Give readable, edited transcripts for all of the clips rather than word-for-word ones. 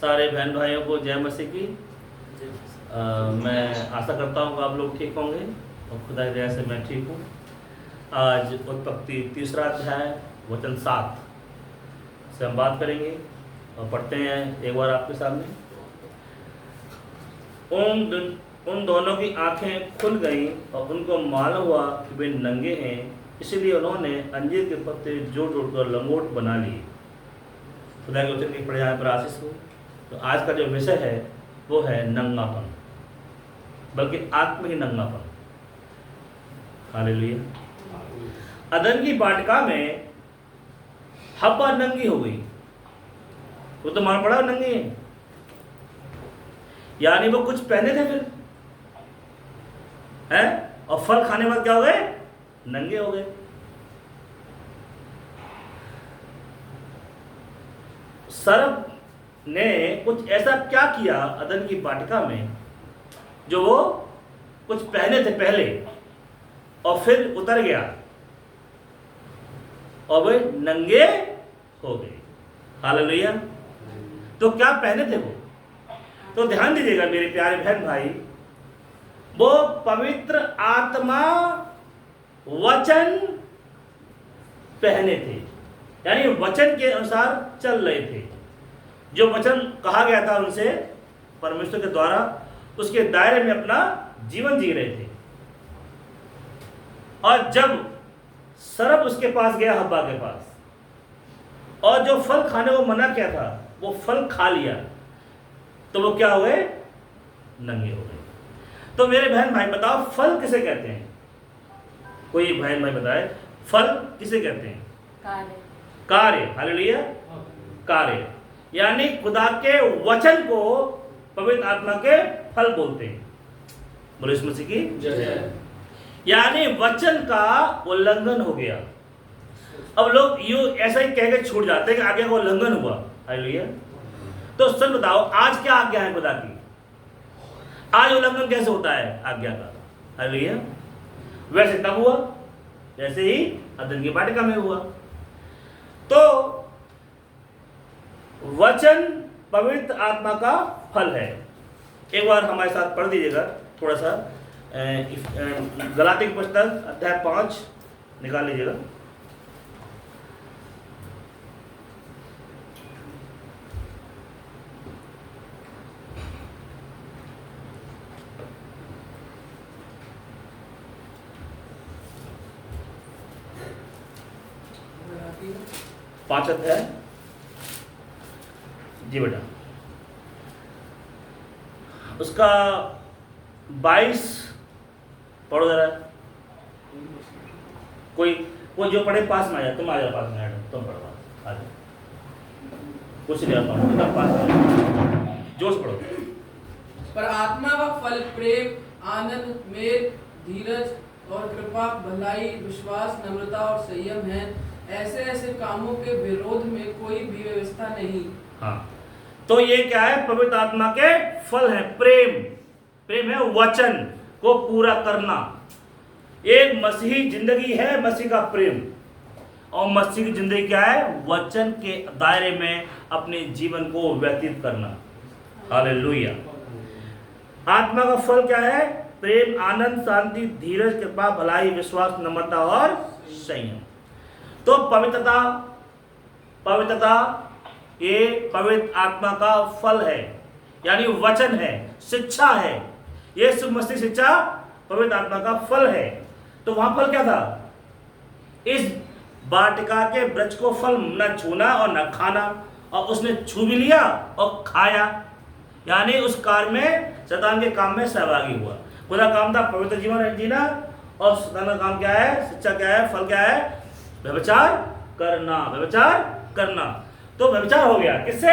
सारे बहन भाइयों को जय मसीह की। मैं आशा करता हूँ कि आप लोग ठीक होंगे और खुदा की दया से मैं ठीक हूँ। आज उत्पत्ति 3 अध्याय वचन 7 से हम बात करेंगे और पढ़ते हैं एक बार आपके सामने। उन दोनों की आंखें खुल गईं और उनको मालूम हुआ कि वे नंगे हैं, इसलिए उन्होंने अंजीर के पत्ते जोड़ जोड़कर लंगोट बना लिए। खुदा के वचन की पढ़े जाने पर आशीष हो। तो आज का जो विषय है वो है नंगापन, बल्कि आत्म ही नंगापन। हालेलुया। अदन की वाटिका में हव्वा नंगी हो गई। वो तो मान पड़ा नंगी है, यानी वो कुछ पहने थे फिर है, और फल खाने के बाद क्या हो गए? नंगे हो गए। सर्प ने कुछ ऐसा क्या किया अदन की वाटिका में जो वो कुछ पहने थे पहले और फिर उतर गया और वे नंगे हो गए। हालेलुया। तो क्या पहने थे वो? तो ध्यान दीजिएगा मेरे प्यारे बहन भाई, वो पवित्र आत्मा वचन पहने थे, यानी वचन के अनुसार चल रहे थे। जो वचन कहा गया था उनसे परमेश्वर के द्वारा, उसके दायरे में अपना जीवन जी रहे थे। और जब सर्प उसके पास गया, हव्वा के पास, और जो फल खाने को मना किया था वो फल खा लिया, तो वो क्या हुए? नंगे हो गए। तो मेरे बहन भाई बताओ, फल किसे कहते हैं? कोई बहन भाई बताए, फल किसे कहते हैं? कार्य। हालेलुया। कार्य, यानी खुदा के वचन को पवित्र आत्मा के फल बोलते हैं। बोलो यीशु मसीह की जय। यानी वचन का उल्लंघन हो गया। अब लोग यूं ऐसा ही कह के छूट जाते हैं कि आज्ञा का उल्लंघन हुआ। हालेलुया। तो सच बताओ, आज क्या आज्ञा है खुदा की? आज उल्लंघन कैसे होता है आज्ञा का? हालेलुया। वैसे तब हुआ जैसे ही अदन की वाटिका में हुआ। तो वचन पवित्र आत्मा का फल है। एक बार हमारे साथ पढ़ दीजिएगा थोड़ा सा, गलाती की पुस्तक अध्याय 5 निकाल लीजिएगा। पांच अध्याय जी बेटा, उसका 22 पढ़ो जरा। कोई जो पढ़े पास में आ जाए। तुम आ जाओ पास में, मैडम तुम पढ़ो, आ जाओ। कुछ नहीं आता हूँ, तब पास में जोश पढ़ो। पर आत्मा का फल प्रेम, आनंद, मेल, धीरज और कृपा, भलाई, विश्वास, नम्रता और संयम है। ऐसे कामों के विरोध में कोई भी व्यवस्था नहीं। हाँ, तो ये क्या है? पवित्र आत्मा के फल हैं। प्रेम है वचन को पूरा करना। एक मसीही जिंदगी है मसीह का प्रेम, और मसीह की जिंदगी क्या है? वचन के दायरे में अपने जीवन को व्यतीत करना। हालेलुया। आत्मा का फल क्या है? प्रेम, आनंद, शांति, धीरज, कृपा, भलाई, विश्वास, नम्रता और संयम। तो पवित्रता ये पवित्र आत्मा का फल है, यानी वचन है, शिक्षा है। ये शुभ मसीह शिक्षा पवित्र आत्मा का फल है। तो वहां फल क्या था? इस वाटिका के वृक्ष को फल न छूना और न खाना, और उसने छू भी लिया और खाया, यानी उस कार्य में, शैतान के काम में सहभागी हुआ। खुदा काम था पवित्र जीवन जीना, और शैतान का काम क्या है? शिक्षा क्या है? फल क्या है? व्यभिचार करना। तो व्यभिचार हो गया किससे?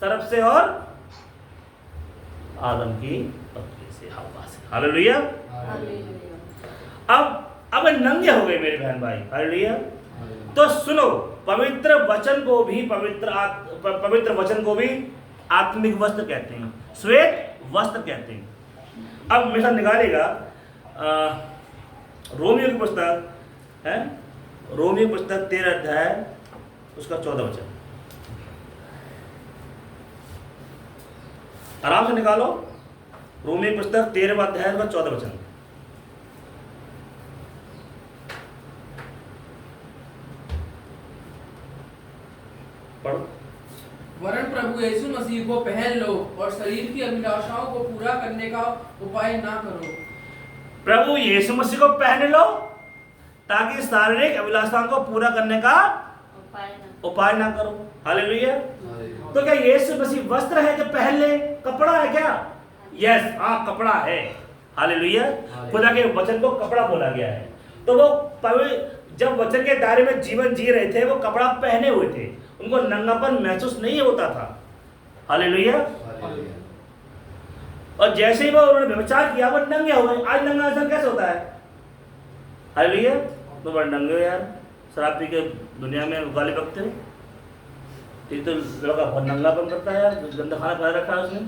सर्प से और आदम की पत्नी से, हव्वा से। हालेलुया। अब नंगे हो गए मेरे बहन भाई। हालेलुया। तो सुनो, पवित्र वचन को भी आत्मिक वस्त्र कहते हैं, श्वेत वस्त्र कहते हैं। अब मेरे साथ निकालेगा रोमियो की पुस्तक है, रोमियो पुस्तक 13 अध्याय उसका 14 वचन। आराम से निकालो। रोमी पुस्तक 13वां अध्याय का 14 वचन। पढ़ो। वरन प्रभु यीशु मसीह को पहन लो और शरीर की अभिलाषाओं को पूरा करने का उपाय ना करो। प्रभु यीशु मसीह को पहन लो ताकि शारीरिक अभिलाषाओं को पूरा करने का उपाय ना करो। हालेलुया। तो क्या यीशु मसीह वस्त्र है जो पहन ले? कपड़ा है क्या? यस, हाँ कपड़ा है। हालेलुया। खुदा के वचन को कपड़ा बोला गया है। तो वो जब वचन के दायरे में जीवन जी रहे थे वो कपड़ा पहने हुए थे, उनको नंगापन महसूस नहीं होता था। हालेलुया। और जैसे ही वो उन्होंने व्यभिचार किया वो नंगे हुए। आज नंगा इंसान कैसे होता है? हालेलुया। तो बड़े नंगे हो यार, शराब पी के दुनिया में गाली बकते हो। ठीक, तो लड़का बहुत नंगापन करता है यार, गंदा खाना खा रखा है उसने,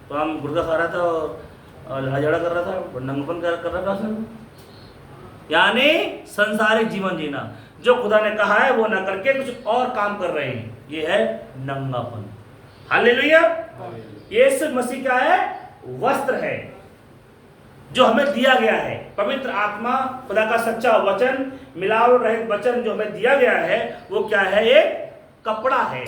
तो हम गुर्गा खा रहा था और लड़ा झगड़ा कर रहा था, नंगापन कर रखा था उसने। यानी संसारिक जीवन जीना, जो खुदा ने कहा है वो ना करके कुछ और काम कर रहे हैं, ये है नंगापन। हालेलुया। यीशु मसीह क्या है? वस्त्र है जो हमें दिया गया है। पवित्र आत्मा, खुदा का सच्चा वचन, मिलावट रहित वचन जो हमें दिया गया है वो क्या है? एक कपड़ा है।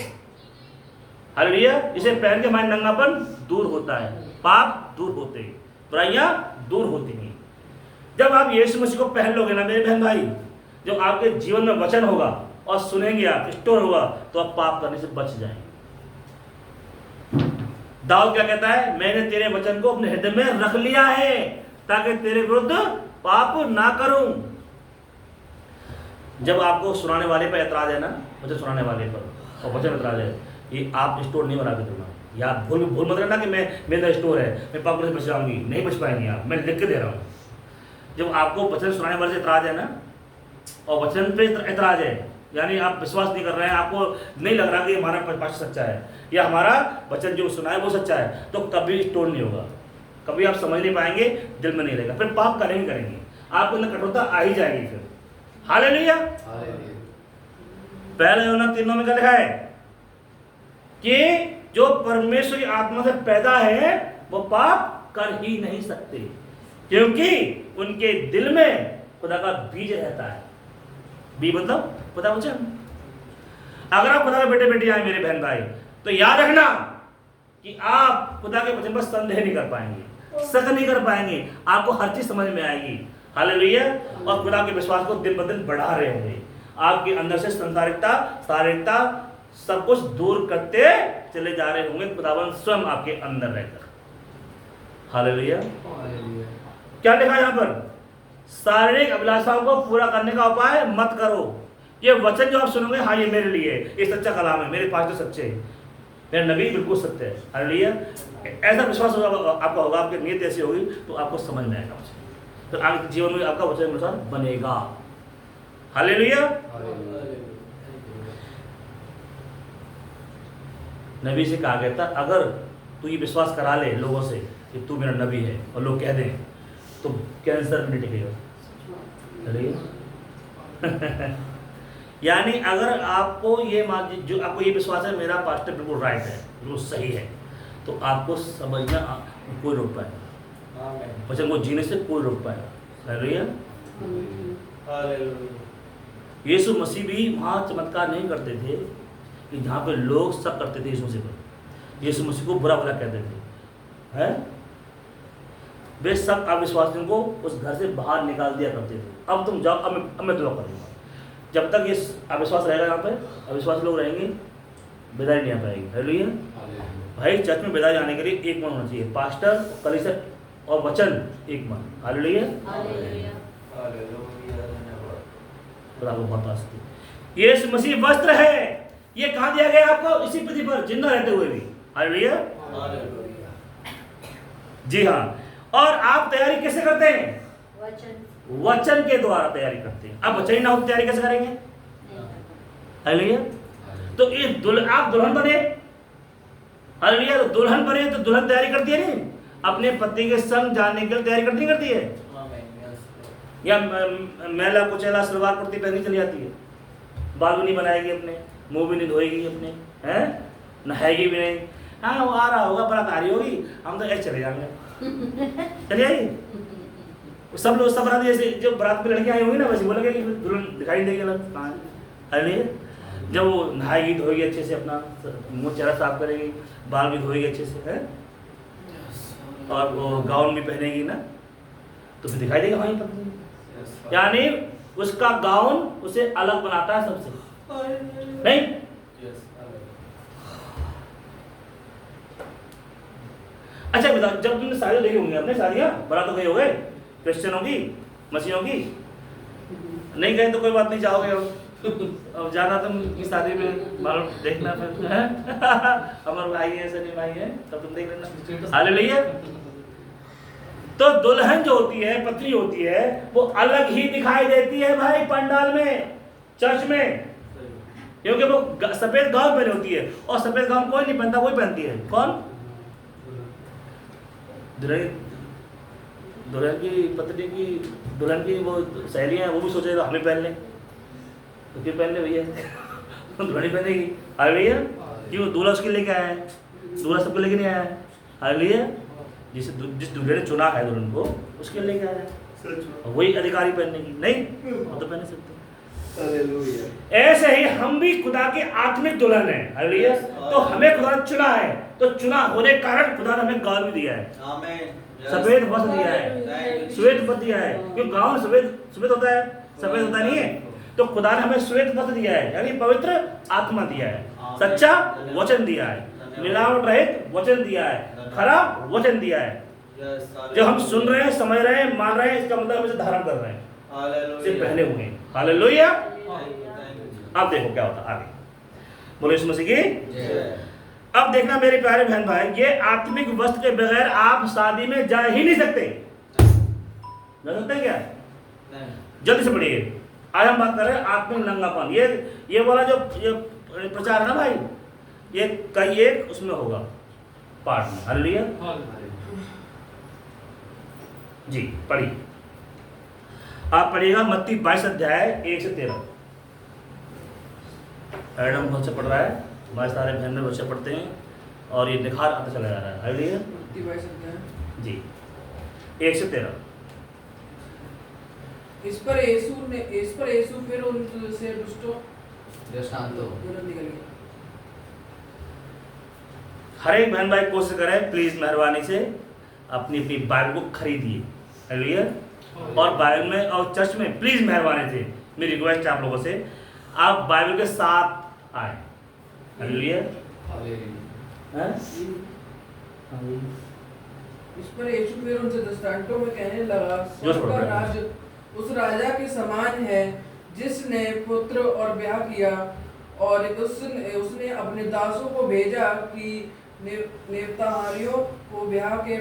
हालेलुया। इसे पहन के हमारे नंगापन दूर होता है, पाप दूर होते हैं, बुराइयां दूर होती हैं। जब आप यीशु मसीह को पहन लोगे ना मेरे बहन भाई, जब आपके जीवन में वचन होगा और सुनेंगे आप, स्टोर होगा, तो आप पाप करने से बच जाएंगे। दाऊद क्या कहता है? मैंने तेरे वचन को अपने हृदय में रख लिया है ताकि तेरे विरुद्ध पाप ना करूं। जब आपको सुनाने वाले पर ऐतराज है ना, वचन सुनाने वाले पर और वचन ऐतराज है, ये आप स्टोर नहीं बना के दूंगा, या आप भूल मत रहना कि मेरा स्टोर है, मैं पाप से बच जाऊंगी, नहीं बच पाएंगे आप, मैं लिख के दे रहा हूँ। जब आपको वचन सुनाने वाले से ऐतराज है ना, और वचन पे ऐतराज है, यानी आप विश्वास नहीं कर रहे हैं, आपको नहीं लग रहा कि हमारा पास्टर सच्चा है या हमारा वचन जो सुना है वो सच्चा है, तो कभी स्टोर नहीं होगा, कभी आप समझ नहीं पाएंगे, दिल में नहीं रहेगा, फिर पाप करेंगे, आपको अंदर कठोरता आ ही जाएगी फिर। हालेलुया। पहले यूहन्ना 3 में क्या लिखा है कि जो परमेश्वर की आत्मा से पैदा है वो पाप कर ही नहीं सकते, क्योंकि उनके दिल में खुदा का बीज रहता है। बीज मतलब खुदा वचन। अगर आप खुदा के बेटे बेटी आए मेरे बहन भाई, तो याद रखना कि आप खुदा के वचन पर संदेह नहीं कर पाएंगे, शक नहीं कर पाएंगे, आपको हर चीज समझ में आएगी। हालेलुया। और खुदा के विश्वास को दिन ब दिन बढ़ा रहे होंगे, आपके अंदर से संसारिकता, शारीरिकता सब कुछ दूर करते चले जा रहे होंगे, खुदावन स्वयं आपके अंदर रहकर। हालेलुया। क्या लिखा है यहाँ पर? शारीरिक अभिलाषाओं को पूरा करने का उपाय मत करो। ये वचन जो आप सुनोगे, हाँ ये मेरे लिए, ये सच्चा कलाम है, मेरे पास तो सच्चे है, मेरा नबी बिल्कुल सत्य है। हालेलुया। ऐसा विश्वास आपका होगा, आपकी नीयत ऐसी होगी तो आपको समझ में आएगा, तो आपके जीवन में आपका वचन अनुसार बनेगा। हालेलुया। नबी से कहा गया था, अगर तू ये विश्वास करा ले लोगों से कि तू मेरा नबी है और लोग कह दें, तो कैंसर नहीं टिकेगा। यानी अगर आपको ये जो आपको ये विश्वास है मेरा पास्टर बिल्कुल राइट है, बिल्कुल सही है, तो आपको समझना कोई रोक पाएगा, वचन को जीने से कोई रोक पाएगा। हालेलुया। यीशु मसीह भी वहाँ चमत्कार नहीं करते थे कि जहाँ पे लोग सब करते थे यीशु मसीह को, यीशु मसीह को बुरा भला कहते थे, है वे सब अविश्वासियों को उस घर से बाहर निकाल दिया करते थे। अब तुम जाओ, अब मैं दुआ करूँगा। जब तक ये अविश्वास रहेगा यहाँ पे, अविश्वास लोग रहेंगे, बेदारी नहीं आ पाएगी। हालेलुया। भाई चर्च में बेदारी आने के लिए एक मन होना चाहिए, पास्टर, कलीसिया और वचन एक मन। हालेलुया। बहुत आस्ती। यीशु मसीह वस्त्र है, ये कहाँ दिया गया आपको? इसी पृथ्वी पर जिंदा रहते हुए भी। हालेलुया। जी हाँ। और आप तैयारी कैसे करते हैं? वचन के द्वारा तैयारी करते हैं। अब वचन ना हो तैयारी कैसे करेंगे? हालेलुया। तो ये आप दुल्हन बने, हालेलुया, तो दुल्हन बने तो दुल्हन तैयारी करती है नहीं, अपने पति के संग जाने के लिए तैयारी करती है, या मैला कुचैला सलवार कुर्ती पहन के चली जाती है, बाल भी नहीं बनाएगी अपने, मुंह भी नहीं धोएगी अपने, हैं, नहाएगी भी नहीं, हाँ वो आ रहा होगा, बारात आ रही होगी, हम तो ऐसे चले जाएंगे, चलिए आइए। सब लोग सब बारात जैसे जो बारात में लड़कियाँ आई होंगी ना, वैसे वो लगे कि दुल्हन दिखाई देगी अलग कहाँ है। अरे जब वो नहाएगी धोएगी अच्छे से, अपना मुँह चेहरा साफ करेगी, बाल भी धोएगी अच्छे से है, और वो गाउन भी पहनेगी ना, तो फिर दिखाई देगा हमारी पत्नी। यानी उसका गाउन उसे अलग बनाता है सबसे, नहीं? अच्छा बताओ, जब तुमने शादी देखी होंगी, अपने शादियाँ बारात तो गए हो गए, क्रिश्चियनों की, मसीहों की, नहीं गए तो कोई बात नहीं, चाहोगे अब जाना तुम की शादी में, मालूम देखना फिर है? अमर भाई है, सनी भाई है, तब तुम देख लेना। हालेलुया। तो दुल्हन जो होती है, पत्नी होती है, वो अलग ही दिखाई देती है भाई पंडाल में, चर्च में, क्योंकि वो सफेद गाउन पहनी होती है, और सफेद गाउन कोई नहीं पहनता, कोई पहनती है, कौन? दुल्हन की पत्नी की, दुल्हन की वो सहेलियां, वो भी सोचे हमें पहन लें, तो क्यों पहन ले भैया? दुल्हन ही पहनेगी। हालेलुया। क्यों? दूल्हा उसके लेके आया है, दूल्हा सबको लेके नहीं आया है। हालेलुया। जिस दूल्हे ने चुना है दुल्हन को, उसके लेके आया है, वही अधिकारी पहनने की, नहीं वो तो पहन सकते। ऐसे ही हम भी खुदा के आत्मिक दुल्हन है। हालेलुया। तो हमें खुदा ने चुना है, तो चुना होने के कारण खुदा ने हमें गाउन भी दिया है, सफेद वस्त्र दिया है, श्वेत वस्त्र दिया है, क्योंकि गाउन सफेद होता है, सफेद होता नहीं है, तो खुदा ने हमें श्वेत वस्त्र दिया है, यानी पवित्र आत्मा दिया है, सच्चा वचन दिया है, मिलावट रहित वचन दिया है, खराब वचन दिया है। जो हम सुन रहे हैं, समझ रहे हैं, मान रहे हैं, इसका मतलब हम इसे धारण कर रहे हैं, इसे पहने हुए हैं। हालेलुया। अब देखो क्या होता है आगे, बोलो यीशु मसीह की। अब देखना मेरे प्यारे बहन भाई, ये आत्मिक वस्त्र के बगैर आप शादी में जा ही नहीं सकते। जा सकते हैं क्या? जल्दी से पढ़िए। आज हम बात कर रहे हैं आत्मिक नंगापन। ये वाला जो ये प्रचार है ना भाई, ये कई एक उसमें होगा पार्ट में। हालेलुया जी। पढ़िए, आप पढ़िएगा मत्ती 22 अध्याय 1 से 13। एडम बहुत से पढ़ रहा है, हमारे सारे बहन बहुत से पढ़ते हैं, और ये निखार आता चला जा रहा है। हालेलुया जी। 1 से 13। इस पर यीशु फिर उनसे दुष्टों निकल गया। हर एक बहन भाई कोशिश करें प्लीज मेहरबानी से अपनी अपनी बाइबल को खरीदिए। हालेलुया। और बाइबल में और चर्च में प्लीज मेहरबानी से मेरी रिक्वेस्ट है आप लोगों से, आप बाइबल के साथ आए। हालेलुया। इस पर यीशु फिर उनसे दृष्टांतों में कहने लगा, स्वर्ग का राज्य उस राजा के समान है जिसने पुत्र और ब्याह किया, और उसने अपने दासों को भेजा कि नेवताहारियों को ब्याह के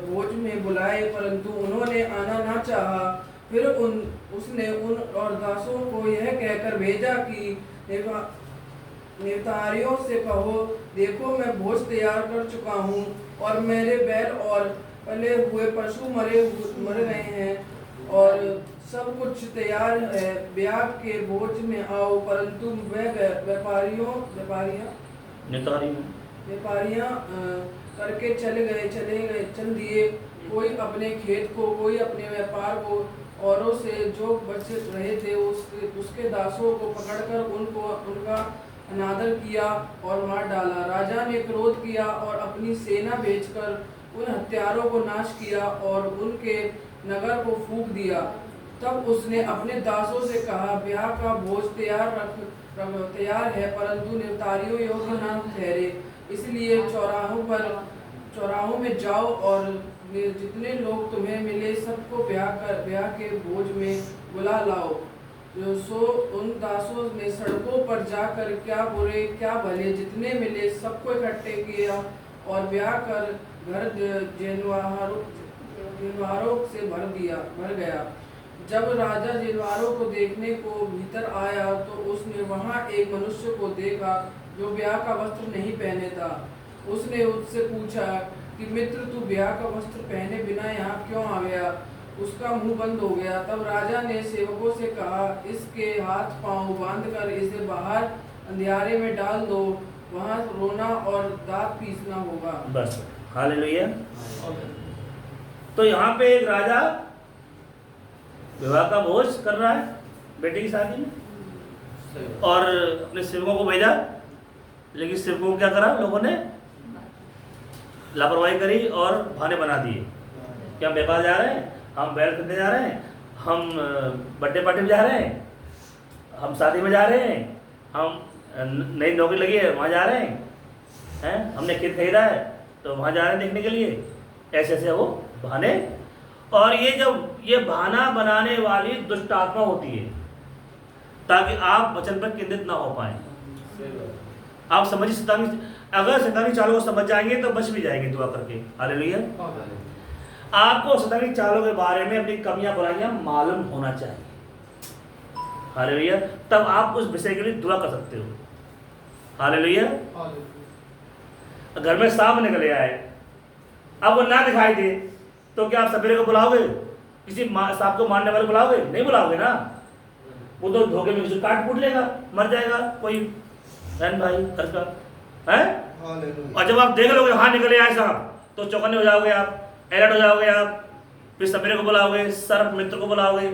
भोज में बुलाए, परंतु उन्होंने आना ना चाहा। फिर उसने उन और दासों को यह कहकर भेजा कि नेवताहारियों से कहो, देखो मैं भोज तैयार कर चुका हूँ, और मेरे बैल और पले हुए पशु मर गए हैं, और सब कुछ तैयार है, ब्याह के भोज में आओ। परंतु वह व्यापारियां करके चल दिए, कोई अपने खेत को, कोई अपने व्यापार को, औरों से जो बच रहे थे उसके दासों को पकड़कर उनका अनादर किया और मार डाला। राजा ने क्रोध किया और अपनी सेना भेजकर उन हत्यारों को नाश किया और उनके नगर को फूंक दिया। तब उसने अपने दासों से कहा, ब्याह का भोज तैयार है, परंतु नेवतारियों योग्य न ठहरे, इसलिए चौराहों में जाओ और जितने लोग तुम्हें मिले सबको ब्याह के भोज में बुला लाओ। सो उन दासों ने सड़कों पर जाकर क्या बुरे क्या भले जितने मिले सबको इकट्ठे किया, और ब्याह कर घर जेनवारों से भर गया। जब राजा जेनवारों को देखने को भीतर आया तो उसने वहां एक मनुष्य को देखा जो ब्याह का वस्त्र नहीं पहने था। उसने उससे पूछा कि मित्र, तू ब्याह का वस्त्र पहने बिना यहाँ क्यों आ गया? उसका मुंह बंद हो गया। तब राजा ने सेवकों से कहा, इसके हाथ पांव बांधकर इसे बाहर अंधियारे में डाल दो, वहाँ रोना और दांत पीसना होगा। बस, हालेलुया। तो यहाँ पे एक राजा विवाह का भोज कर रहा है बेटे की शादी में, और अपने सेवकों को भेजा, लेकिन सेवकों को क्या करा लोगों ने? लापरवाही करी और बहाने बना दिए कि हम व्यापार जा रहे हैं, हम बैल खरीदने जा रहे हैं, हम बर्थडे पार्टी में जा रहे हैं, हम शादी में जा रहे हैं, हम नई नौकरी लगी है वहाँ जा रहे हैं, हमने खेत खरीदा है तो वहाँ जा रहे हैं देखने के लिए। ऐसे ऐसे वो बहाने, और ये जब ये बहाना बनाने वाली दुष्ट आत्मा होती है ताकि आप वचन पर केंद्रित ना हो पाए। आप समझिए, शैतानी, अगर शैतानी चालों को समझ जाएंगे तो बच भी जाएंगे दुआ करके। हालेलुया। आपको शैतानी चालों के बारे में अपनी कमियां बुराइयां मालूम होना चाहिए। हालेलुया। तब आप उस विषय के लिए दुआ कर सकते हो। हालेलुया। घर में सांप निकले आए, अब वो ना दिखाई दे तो क्या आप सपेरे को बुलाओगे? किसी सांप को मारने वाले बुलाओगे? नहीं बुलाओगे ना। वो तो धोखे में किसी काट फूट लेगा, मर जाएगा कोई बहन भाई घर का है। और जब आप देख लोगे हाँ निकले आए साहब, तो चौकन्ने हो जाओगे, आप अलर्ट हो जाओगे, आप फिर सपेरे को बुलाओगे, सर्प मित्र को बुलाओगे,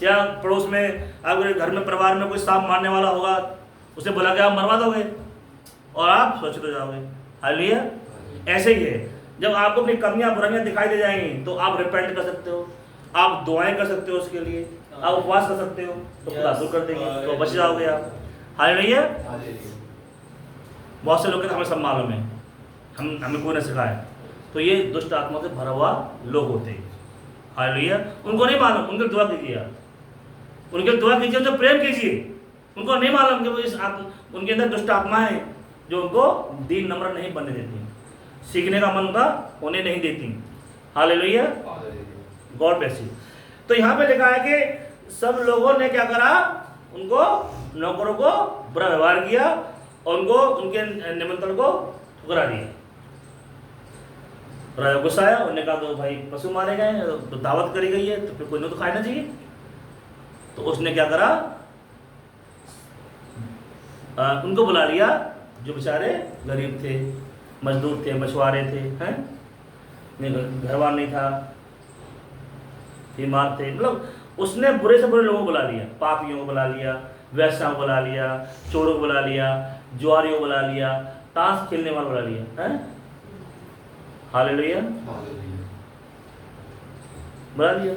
या पड़ोस में आपके घर में परिवार में कोई सांप मारने वाला होगा उसे बुला के आप मरवा दोगे और आप सुरक्षित हो जाओगे। हालेलुया। ऐसे ही है, जब आपको अपनी कमियां बुराइयां दिखाई दे जाएंगी तो आप रिपेंट कर सकते हो, आप दुआएं कर सकते हो, उसके लिए आप उपवास कर सकते हो, तो खुदा दूर कर देंगे, तो बच जाओगे आप। हालेलुया। बहुत से लोग कहते हमें सब मालूम है, हमें कोई ना सिखाया, तो ये दुष्ट आत्मा से भरा हुआ लोग होते हैं। हालेलुया। उनको नहीं मालूम, उनके दुआ कीजिए, आप उनके दुआ कीजिए, उनसे प्रेम कीजिए। उनको नहीं मालूम कि वो इस उनके अंदर दुष्ट आत्मा है जो उनको दीन नम्र नहीं बनने देती, सीखने का मन का होने नहीं देती। हालेलुया। God bless you. तो यहाँ पे लिखा है कि सब लोगों ने क्या करा? उनको नौकरों को बुरा व्यवहार किया और उनको उनके निमंत्रण को ठुकरा दिया। राजा गुस्सा आया, उन्होंने कहा तो भाई पशु मारे गए, तो दावत करी गई है तो फिर कोई ने तो खाना चाहिए। तो उसने क्या करा? उनको बुला लिया जो बेचारे गरीब थे, मजदूर थे, मछुआरे थे, हैं, घरवार नहीं था, बीमार थे, मतलब उसने बुरे से बुरे लोगों को बुला लिया, पापियों को बुला लिया, वैश्याओं को बुला लिया, चोरों को बुला लिया, जुआरियों को बुला लिया, ताश खेलने वाले बुला लिया, हैं। हालेलुया। बुला लिया,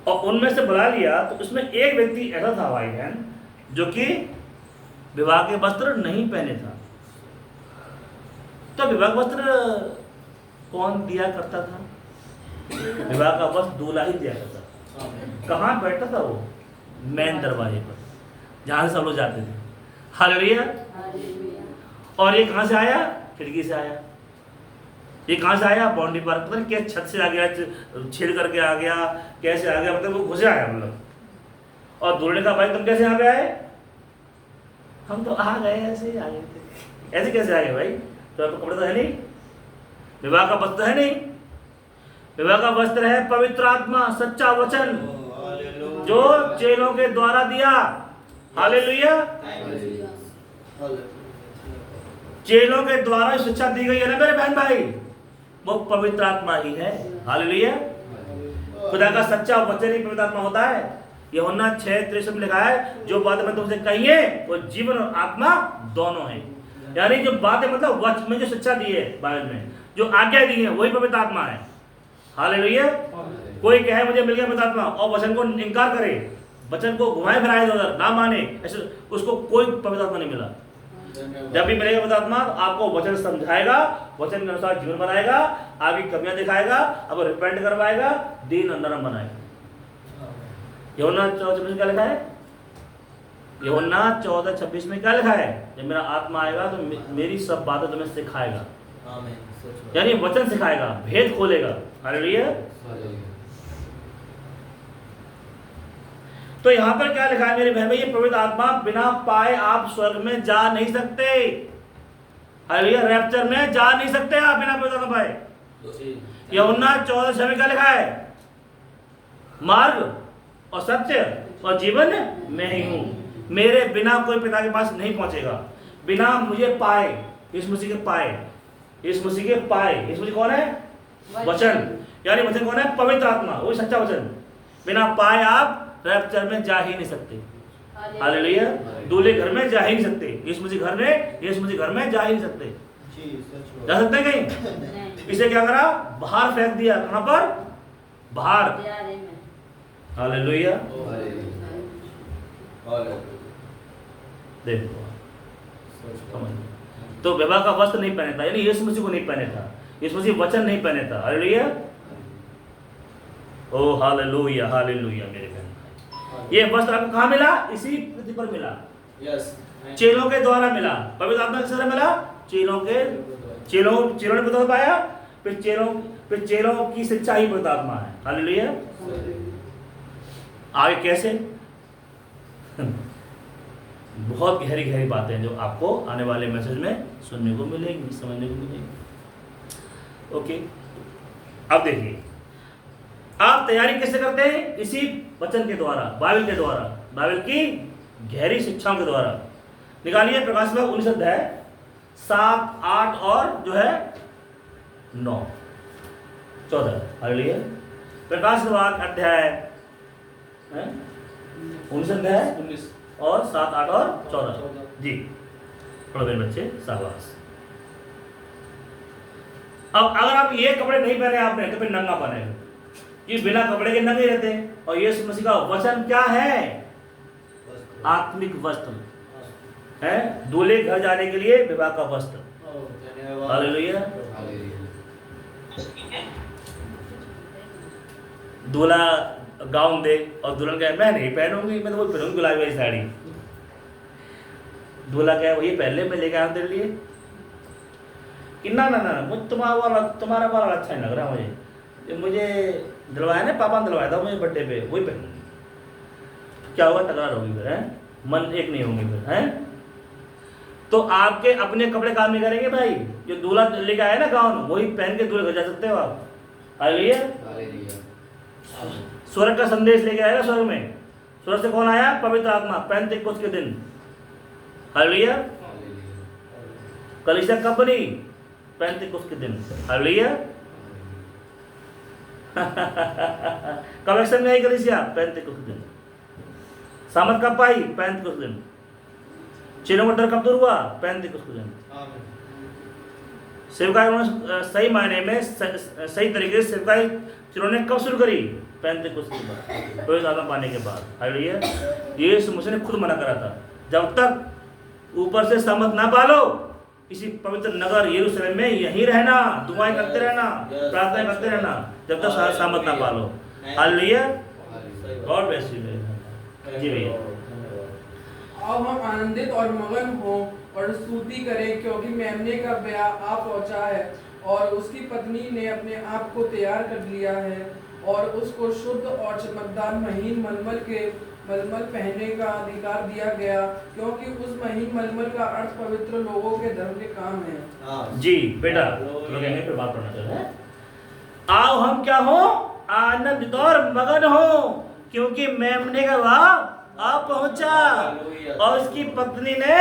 और उनमें से बुला लिया तो उसमें एक व्यक्ति ऐसा था भाई बहन जो कि विवाह के वस्त्र नहीं पहने था। तो विवाह वस्त्र कौन दिया करता था? विवाह का वस्त्र दूल्हा ही दिया करता था। कहाँ बैठता था वो? मेन दरवाजे पर, जहाँ से सब लोग जाते थे। हालेलुया। और ये कहाँ से आया? खिड़की से आया। ये कहाँ से आया? बाउंड्री पर, पता नहीं क्या छत से आ गया, छेड़ करके आ गया, कैसे आ गया, मतलब वो घुसे आया मतलब। और दूल्हे का भाई तुम कैसे यहाँ पे आए? हम तो आ गए, ऐसे ही आ गए थे। ऐसे कैसे आ गए भाई? तो आपको कपड़े तो है नहीं, विवाह का वस्त्र है नहीं। विवाह का वस्त्र है पवित्र आत्मा, सच्चा वचन जो चेलों के द्वारा दिया। हालेलुया। चेलों के द्वारा शिक्षा दी गई है ना मेरे बहन भाई, वो पवित्र आत्मा ही है। हालेलुया। खुदा का सच्चा वचन ही पवित्र आत्मा होता है। यूहन्ना 6:63 में लिखा है, जो बातें मैं तुमसे कही है वो जीवन और आत्मा दोनों है। यानी जो बातें मतलब वचन में जो शिक्षा दी है, बाइबल में जो आज्ञा दी है, वही पवित्र आत्मा है। हालेलुया। कोई कहे मुझे मिल गया पवित्र आत्मा और वचन को इनकार करे, वचन को घुमाए फिराए उधर ना माने, ऐसे उसको कोई पवित्र आत्मा नहीं मिला। जब भी मिलेगा पवित्र आत्मा आपको वचन समझाएगा, वचन के अनुसार जीवन बनाएगा, आपकी कमियां दिखाएगा, आपको रिपेंट करवाएगा, दीन और नरम बनाएगा। यूहन्ना 14:26 में क्या लिखा है? यूहन्ना 14:26 में क्या लिखा है? जब मेरा आत्मा आएगा तो मेरी सब बातें तुम्हें सिखाएगा, यानी वचन सिखाएगा, भेद खोलेगा। हालेलुया। तो यहां पर क्या लिखा है मेरे बहन भाई? ये पवित्र आत्मा बिना पाए आप स्वर्ग में जा नहीं सकते। हालेलुया। रैप्चर में जा नहीं सकते आप बिना पवित्र आत्मा पाए। यूहन्ना 14:6 में क्या लिखा है? मार्ग और सत्य और जीवन मैं ही हूं, मेरे बिना कोई पिता के पास नहीं पहुंचेगा। बिना मुझे पाए, यीशु मसीह के पाए, यीशु मसीह के पाए, यीशु मसीह कौन है? वचन। यानी वचन कौन है? पवित्र आत्मा, वही सच्चा वचन। बिना पाए आप रैप्चर में जा ही नहीं सकते। हालेलुया। दूल्हे घर में जा ही नहीं सकते, यीशु मसीह घर में, यीशु मसीह घर में जा ही नहीं सकते। जा सकते हैं कहीं? इसे क्या करा? बाहर फेंक दिया। कहां पर? बाहर। हालेलुया। देखो, तो विवाह का वस्त्र नहीं पहने था, यानी यीशु मसीह को नहीं पहने था, यीशु मसीह वचन नहीं पहने था। हालेलुया। ओ हालेलुया, हालेलुया मेरे बहन। ये वस्त्र आपको कहाँ मिला? इसी पृथ्वी पर मिला। चेलों के द्वारा मिला। पवित्र आत्मा किससे मिला? चेलों ने पवित्र पाया, फिर चेलों की शिक्षा ही पवित्र आत्मा है। हालेलुया। आगे कैसे? बहुत गहरी गहरी बातें जो आपको आने वाले मैसेज में सुनने को मिलेंगी, समझने को मिलेंगी। ओके, अब देखिए आप तैयारी कैसे करते हैं? इसी वचन के द्वारा, बाइबल के द्वारा, बाइबल की गहरी शिक्षाओं के द्वारा। निकालिए प्रकाश में 19 अध्याय 7, 8 और जो है 9, 14। हालेलुया। प्रकाश अध्याय 19 अध्याय 19 और 7, 8 और 14 जी। पढ़ो मेरे बच्चे, शाबाश। अब अगर आप ये कपड़े नहीं पहने आपने तो फिर नंगा बनेगा। ये बिना कपड़े के नंगे रहते हैं। और यीशु मसीह का वचन क्या है? आत्मिक वस्त्र है, दूल्हे घर जाने के लिए विवाह का वस्त्र। हालेलुया। दूल्हा गाउन दे और दुल्हन कहे मैं नहीं पहनूंगी, मैं तो वो पहनूंगी गुलाबी वाली साड़ी। दूल्हा कहे वही पहले मैं लेके आया तेरे लिए कि ना ना ना, मुझे तुम्हारा वाला अच्छा नहीं लग रहा, मुझे दिलवाया ना, पापा ने दिलवाया था मुझे बर्थडे पे, वही पहनूंगी। क्या होगा? तकरार होगी फिर, है मन एक नहीं होंगे फिर, है। तो आपके अपने कपड़े काम नहीं करेंगे भाई। जो दूल्हा लेके आया ना गाउन, वही पहन के दूल्हे घर जा सकते हो आप। हालेलुया। स्वर्ग का संदेश लेके आएगा स्वर्ग में। स्वर्ग से कौन आया? पवित्र आत्मा, पेंतेकोस्त के दिन। हालेलुया। कलीसिया कब बनी? पेंतेकोस्त के दिन। हालेलुया। कब एक्शन में आई कलीसिया? पेंतेकोस्त के दिन। सामर्थ कब पाई? पेंतेकोस्त के दिन। चेलों का डर कब दूर हुआ? पेंतेकोस्त के दिन। सेवकाई उन्होंने सही मायने में सही तरीके से सेवकाई चेलों ने कब शुरू करी? पेंतेकोस्त के बाद, पवित्र आत्मा पाने के बाद। हालेलुया। यीशु मसीह ने खुद मना करा था, जब तक ऊपर से सामर्थ ना पालो इसी पवित्र नगर यरूशलेम में यहीं रहना, दुआएं करते रहना, प्रार्थनाएं करते रहना, जब तक सामर्थ ना पालो। हालेलुया। गॉड ब्लेस यू जी भैया। अब हम आनंदित और मगन हों और स्तुति करें, क्योंकि मेमने का ब्याह आ पहुंचा है और उसकी पत्नी ने अपने आप को तैयार कर लिया है और उसको शुद्ध और चमकदार महीन मलमल पहनने का अधिकार दिया गया, क्योंकि उस महीन मलमल का अर्थ पवित्र लोगों के धर्म के काम है। जी बेटा, फिर बात करना चाहते हैं। आओ हम क्या हो? आनंदित और मगन हो, क्योंकि मेमने का ब्याह आ पहुंचा और उसकी पत्नी ने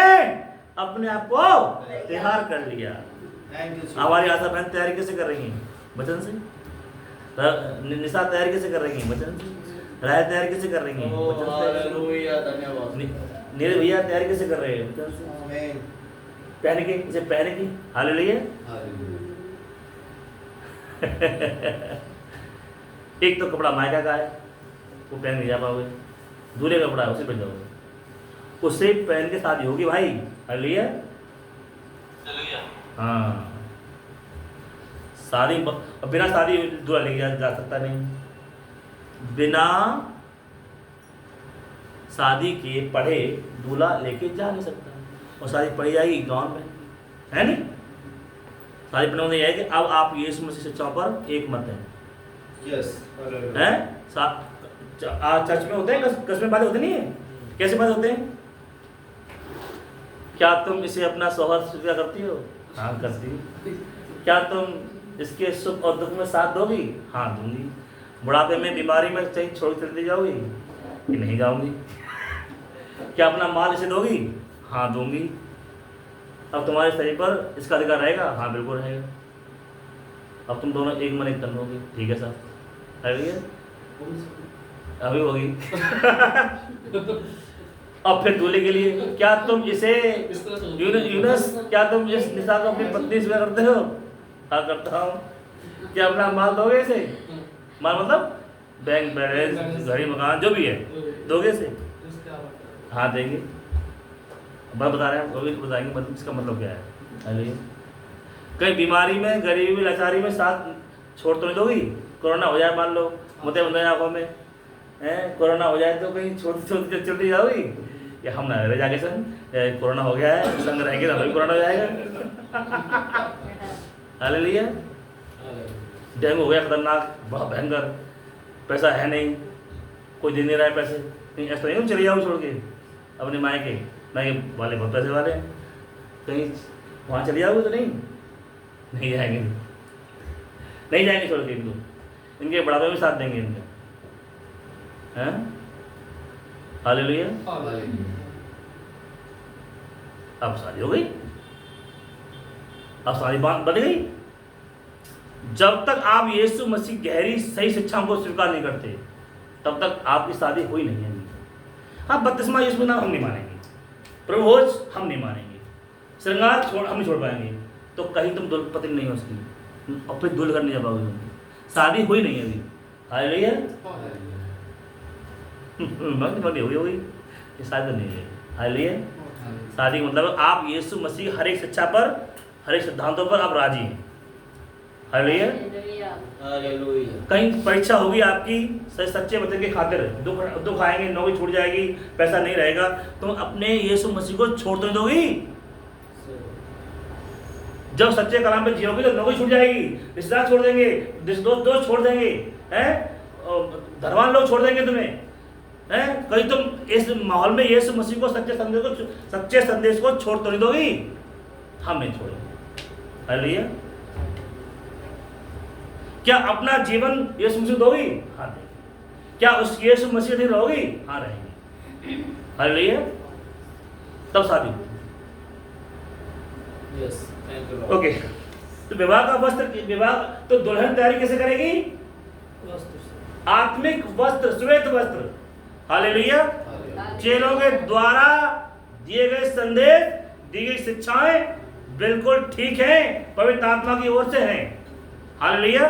अपने आप को तैयार कर लिया। हमारी आशा बहन तैयारी कैसे कर रही है? वचन से। निशा तैयारी कैसे कर रही है? वचन से। राय तैयारी कैसे कर रही है? वचन से। नीरज भैया तैयारी कैसे कर रहे हैं? वचन से। पहने की, इसे पहने की। हालेलुया। एक तो कपड़ा मायका का है, वो पहन नहीं जा पाओगे। दूल्हे का कपड़ा है, उसे पहन जाओगे, उससे पहन के शादी होगी भाई। हालेलुया। हाँ, शादी बिना शादी दूल्हा लेके जा सकता नहीं। बिना शादी के पढ़े दूल्हा लेके जा नहीं सकता। और शादी पढ़ी जाएगी गाँव में, है नहीं? शादी पढ़ने नहीं आएगी। अब आप यीशु मसीह शिक्षाओं पर एक मत हैं। हैं? चर्च में होते हैं, कस्मे बातें होते नहीं है? कैसे बातें होते हैं? क्या तुम इसे अपना सौभाग्य स्वीकार करती हो? हाँ करती हूँ। क्या तुम इसके सुख और दुख में साथ दोगी? हाँ दूंगी। बुढ़ापे में, बीमारी में कहीं छोड़ चलती जाओगी कि नहीं जाऊंगी? क्या अपना माल इसे दोगी? हाँ दूंगी। अब तुम्हारे शरीर पर इसका अधिकार रहेगा? हाँ बिल्कुल रहेगा। अब तुम दोनों एक मन एक तन होगे, ठीक है साहब, है भैया? अभी होगी। अब फिर दूल्हे के लिए क्या तुम इसे यूनस, क्या तुम इस निशा को अपनी पत्नी से करते हो? हाँ करता हूँ। क्या अपना माल दोगे इसे? माल मतलब बैंक बैलेंस, घड़ी मकान जो भी है, दोगे इसे? हाँ देंगे। मैं बता रहे हैं, वो भी बताएंगे मतलब इसका मतलब क्या है। अरे कहीं बीमारी में, गरीबी में, लाचारी में साथ छोड़ तो नहीं दोगी? कोरोना हो जाए मान लो, मुद्दे बंदे आँखों में हैं, कोरोना हो जाए तो कहीं छोड़ के चलती जाओगी? या हम ना रह जाके संग, कोरोना हो गया है, संग रहेंगे ना भाई कोरोना हो जाएगा। हालेलुया। डेंगू हो गया खतरनाक, बहुत भयंकर, पैसा है नहीं, कोई दे नहीं रहा है पैसे, कहीं ऐसा नहीं चले जाओ छोड़ के अपने मायके वाले बहुत पैसे वाले हैं, कहीं वहाँ चले जाओगे तो नहीं जाएंगे, नहीं जाएंगे छोड़ के इनको, इनके बढ़ावे में साथ देंगे इनका, हैं? हालेलुया। अब शादी हो गई, अब शादी बन गई। जब तक आप यीशु मसीह गहरी सही शिक्षाओं को स्वीकार नहीं करते तब तक आपकी शादी हुई नहीं है। हाँ, बपतिस्मा यीशु नाम हम नहीं मानेंगे, प्रभुभोज हम नहीं मानेंगे, श्रृंगार हम नहीं छोड़ पाएंगे, तो कहीं तुम पत्नी नहीं हो उसकी, और फिर दूल्हे घर नहीं जा पाओगे तुम, शादी हुई नहीं है अभी। हालेलुया। हुई होगी, ये शादी नहीं है। हालेलुया। शादी मतलब आप यीशु मसीह हर एक शिक्षा पर, हर एक सिद्धांतों पर आप राजी हैं। हालेलुया। कहीं परीक्षा होगी आपकी सच्चे वचन के खातिर, दुख आएंगे, नौकरी छूट जाएगी, पैसा नहीं रहेगा, तुम अपने यीशु मसीह को छोड़ तो नहीं दोगी? जब सच्चे कलाम पे जियोगे तो नौकरी छूट जाएगी, रिश्तेदार छोड़ देंगे, दोस्त छोड़ देंगे, हैं, धनवान लोग छोड़ देंगे तुम्हें, हैं? कहीं तुम इस माहौल में यीशु मसीह को सच्चे संदेश को छोड़ तो नहीं दोगी? हम नहीं छोड़ेंगे। हालेलुया। क्या अपना जीवन यीशु मसीह दोगी? हाँ देंगे। क्या उस यीशु मसीह नहीं रहोगी? हाँ रहेंगे। हालेलुया। तब शादी होगी। ओके, तो विवाह का वस्त्र, विवाह तो दुल्हन तैयारी कैसे करेगी? आत्मिक वस्त्र, श्वेत वस्त्र। हालेलुया। चेलों के द्वारा दिए गए संदेश, दी गई शिक्षाएं बिल्कुल ठीक है, पवित्र आत्मा की ओर से हैं। हालेलुया।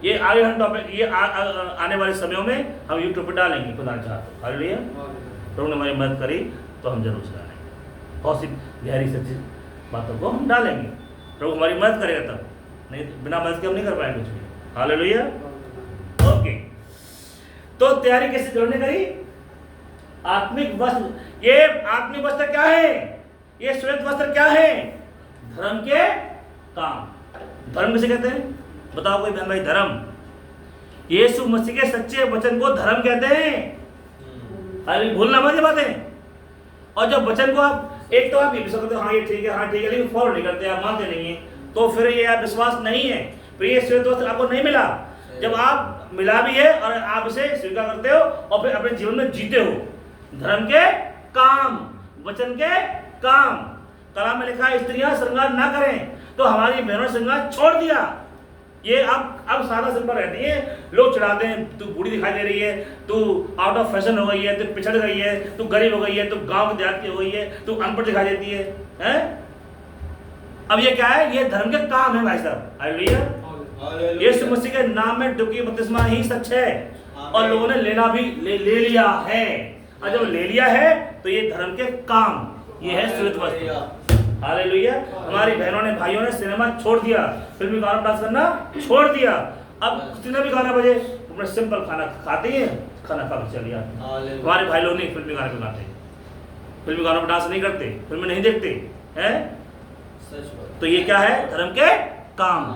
ये आगे हम टॉपिक, ये आने वाले समयों में हम यूट्यूब पर डालेंगे खुदा चाहते। हालेलुया। प्रभु ने हमारी मदद करी तो हम जरूर डालेंगे, बहुत सी गहरी सच्ची बातों को हम डालेंगे, प्रभु हमारी मदद करेगा तब, नहीं बिना मदद के हम नहीं कर पाएंगे कुछ भी। हालेलुया। ओके, तो तैयारी कैसे जोड़ने करी? आत्मिक वस्त्र। ये आत्मिक वस्त्र क्या है? ये श्वेत वस्त्र क्या है? धर्म के काम। धर्म किसे कहते हैं? बताओ कोई बहन भाई। धर्म, यीशु मसीह के सच्चे वचन को धर्म कहते हैं। अरे भूलना मत ये बातें। और जब वचन को आप, एक तो आप ये भी सकते हो हाँ ये ठीक है, हाँ ठीक है, लेकिन फॉलो नहीं करते, आप मानते नहीं है, तो फिर ये आप विश्वास नहीं है, फिर ये श्वेत वस्त्र आपको नहीं मिला। जब आप मिला भी है और आप इसे स्वीकार करते हो और फिर अपने जीवन में जीते हो, धर्म के काम, वचन के काम। कलाम में लिखा है स्त्रियां श्रृंगार ना करें, तो हमारी बहनों ने श्रृंगार छोड़ दिया। ये अब सादा सिंपल रहती है, लोग चिढ़ाते हैं, तू बूढ़ी दिखाई दे रही है, तू आउट ऑफ फैशन हो गई है, तू पिछड़ गई है, तू गरीब हो गई है, तू गांव की देहात की हो गई है, तू अनपढ़ दिखाई देती है, हैं? अब ये क्या है? ये धर्म के काम है भाई साहब। हालेलुया। यीशु मसीह के नाम में डुबकी बपतिस्मा ही सच है, और लोगों ने लेना भी ले लिया है, और जब ले लिया है तो ये धर्म के काम, ये है श्वेत वस्त्र। हालेलुया। हमारी बहनों ने, भाइयों ने सिनेमा छोड़ दिया, फिल्मी गाना डांस करना छोड़ दिया। अब कितने भी गाना बजे अपना सिंपल खाना खाते हैं, खाना खा के चलिए। हमारे भाई लोग नहीं फिल्मी गाने पे गाते, फिल्मी गानों पर डांस नहीं करते, फिल्में नहीं देखते हैं। तो ये क्या है? धर्म के काम।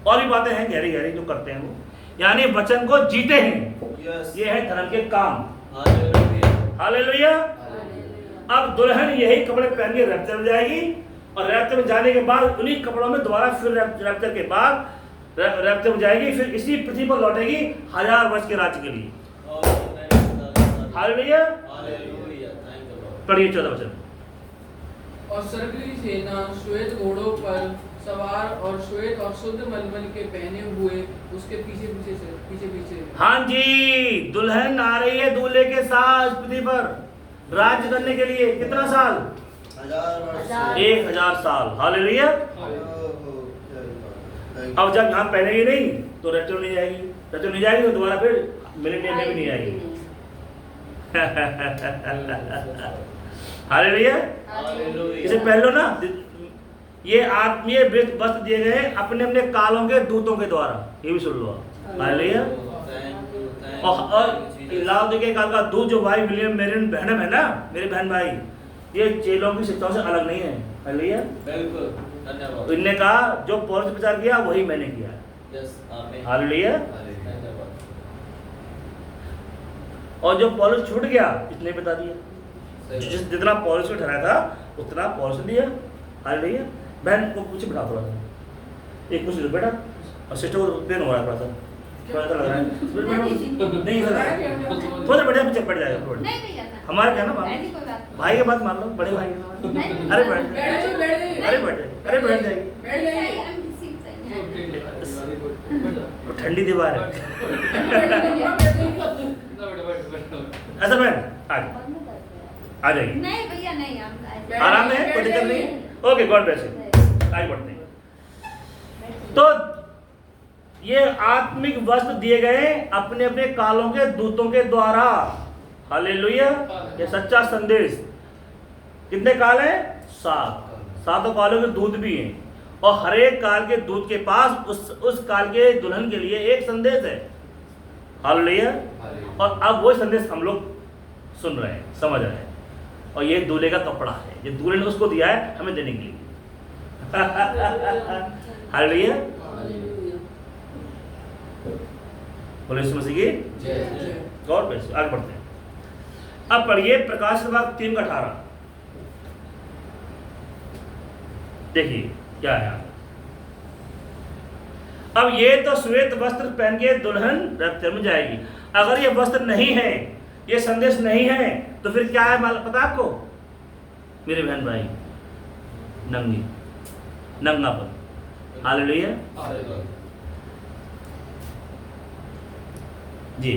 और भी बातें हैं गहरी गहरी जो करते हैं वो, यानी वचन को जीते हैं, ये है धर्म के काम। हालेलुया। अब दुल्हन यही कपड़े पहन के रैप्चर में जाएगी, और रैप्चर में जाने के बाद उन्हीं कपड़ों में दोबारा फिर रैप्चर के बाद रैप्चर में जाएगी, फिर इसी पृथ्वी पर लौटेगी 1000 वर्ष के राज्य के लिए। हालेलुया। पढ़िए 14 वचन। और स्वर्गीय सेना श्वेत घोड़ों पर सवार और श्वेत और शुद्ध मलमल के पहने हुए उसके पीछे। हाँ जी, दुल्हन आ रही है दूल्हे के साथ इस पृथ्वी पर राज्य करने के लिए। कितना साल? 1000 साल। हालेलुया। अब जब हम पहनेंगे नहीं तो रैप्चर नहीं जाएगी, रैप्चर नहीं जाएगी तो दोबारा फिर मिलेनियम में भी नहीं आएगी। हालेलुया। इसे पहन लो ना। ये आत्मीय वस्त्र दिए गए अपने अपने कालों के दूतों के द्वारा। ये भी सुन लो। हालेलुया। और लाउदिकिया काल का दूत जो भाई विलियम मेरिन बहनम है ना, मेरे बहन भाई, ये चेलों की शिक्षाओं से अलग नहीं है। हालेलुया। बिल्कुल, धन्यवाद। तो इनने कहा जो पौलुस प्रचार किया वही मैंने किया। यस, आमीन। हालेलुया। धन्यवाद। और जो पौलुस छूट गया इसने बता दिया। सही बात। जितना पौलुस को ठहराया था उतना पौलुस ने दिया। हालेलुया। बहन को कुछ बिठा थोड़ा सा, एक कुछ बेटा, और सिस्टर को पेन हो रहा है थोड़ा सा लग रहा है। नहीं सर, थोड़ा बढ़िया पीछे पड़ जाएगा थोड़ा। हमारे क्या ना भाई के बात मान लो, बड़े भाई। अरे बैठ, अरे बैठ, अरे बैठ जाएगी। वो ठंडी दीवार है। ऐसा बहन आ जाएगी। नहीं भैया नहीं, हम आराम है, कोई दिक्कत नहीं। Okay, God bless you. आगे बढ़ते हैं। तो ये आत्मिक वस्त्र दिए गए अपने अपने कालों के दूतों के द्वारा। हालेलुया। ये सच्चा संदेश। कितने काल हैं? 7। 7 कालों के दूत भी हैं, और हर एक काल के दूत के पास उस काल के दुल्हन के लिए एक संदेश है। हालेलुया। और अब वो संदेश हम लोग सुन रहे हैं, समझ रहे हैं। और ये दूल्हे का कपड़ा है, ये दूल्हे ने उसको दिया है हमें देने के लिए। हालेलुया। बोले यीशु मसीह की जय। God bless you. आगे बढ़ते हैं। अब पढ़िए प्रकाशित वाक्य 3:18। देखिए क्या है। अब ये तो श्वेत वस्त्र पहन के दुल्हन रैप्चर में जाएगी। अगर ये वस्त्र नहीं है, ये संदेश नहीं है, तो फिर क्या है पता आपको मेरे बहन भाई? नंगी, नंगापन। हालेलुया। जी।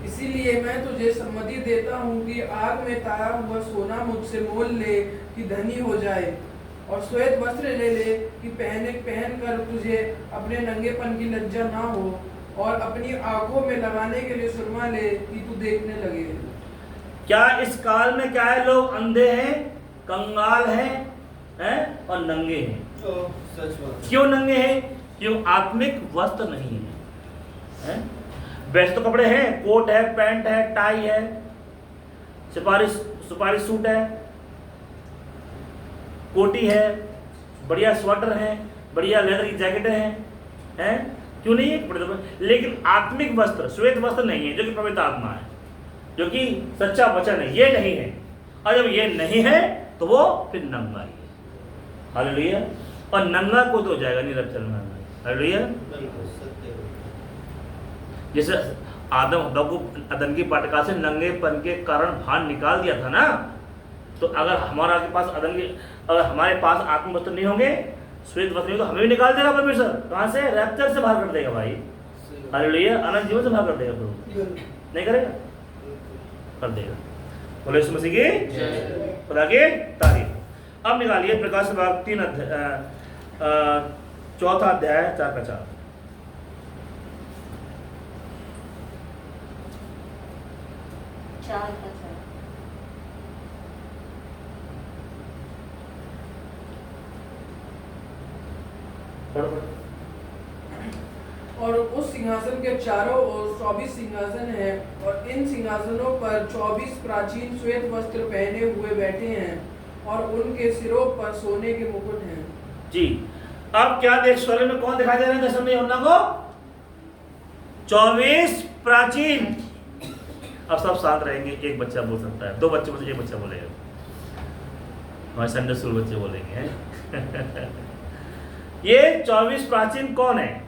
इसीलिए मैं तुझे सम्मति देता हूँ कि आग में तारा हुआ सोना मुझसे मोल ले कि धनी हो जाए, और श्वेत वस्त्र ले ले कि पहन कर तुझे अपने नंगेपन की लज्जा ना हो, और अपनी आंखों में लगाने के लिए सुरमा ले कि तू देखने लगे। क्या इस काल में क्या है? लोग अंधे हैं, कंगाल हैं और नंगे हैं। सच बात। क्यों नंगे हैं? क्यों? आत्मिक वस्त्र नहीं है। वैसे तो कपड़े हैं, कोट है, पैंट है, टाई है, सुपारी सूट है, कोटी है, बढ़िया स्वेटर है, बढ़िया लेदर की जैकेटें हैं। क्यों नहीं है कपड़े? लेकिन आत्मिक वस्त्र, श्वेत वस्त्र नहीं है, जो कि पवित्र आत्मा है, जो कि सच्चा वचन है, ये नहीं है। और जब ये नहीं है तो वो फिर नंगा ही है। हालेलुया। और नंगा को तो जाएगा नहीं रैप्चर में। हालेलुया। जैसे आदम हव्वा को अदन की पटका से नंगेपन के कारण बाहर निकाल दिया था ना, तो अगर हमारे पास अगर हमारे पास आत्मिक वस्त्र नहीं होंगे, श्वेत वस्त्र नहीं, तो हमें भी निकाल देगा परमेश्वर। कहाँ से? रैप्चर से बाहर कर देगा भाई। हालेलुया। अनंत जीवन से बाहर कर देगा प्रभु। नहीं करेगा? कर देगा। बोले यीशु मसीह की खुदा की तारीफ। अब निकालिए प्रकाश वाक्य 3 चौथा अध्याय 4 का 4। और उस सिंहासन के चारों ओर 24 सिंहासन हैं, और इन सिंहासनों पर 24 प्राचीन श्वेत वस्त्र पहने हुए बैठे हैं, और उनके सिरों पर सोने के मुकुट हैं। जी। अब क्या देख, स्वर्ग में कौन दिखाई दे रहे हैं दर्शन में यूहन्ना को? 24 प्राचीन। अब सब साथ रहेंगे, एक बच्चा बोल सकता है, 2 बच्चे बोल, एक बच्चा बोलेगा। हमारे संडे स्कूल बच्चे बोलेंगे। ये 24 प्राचीन कौन है?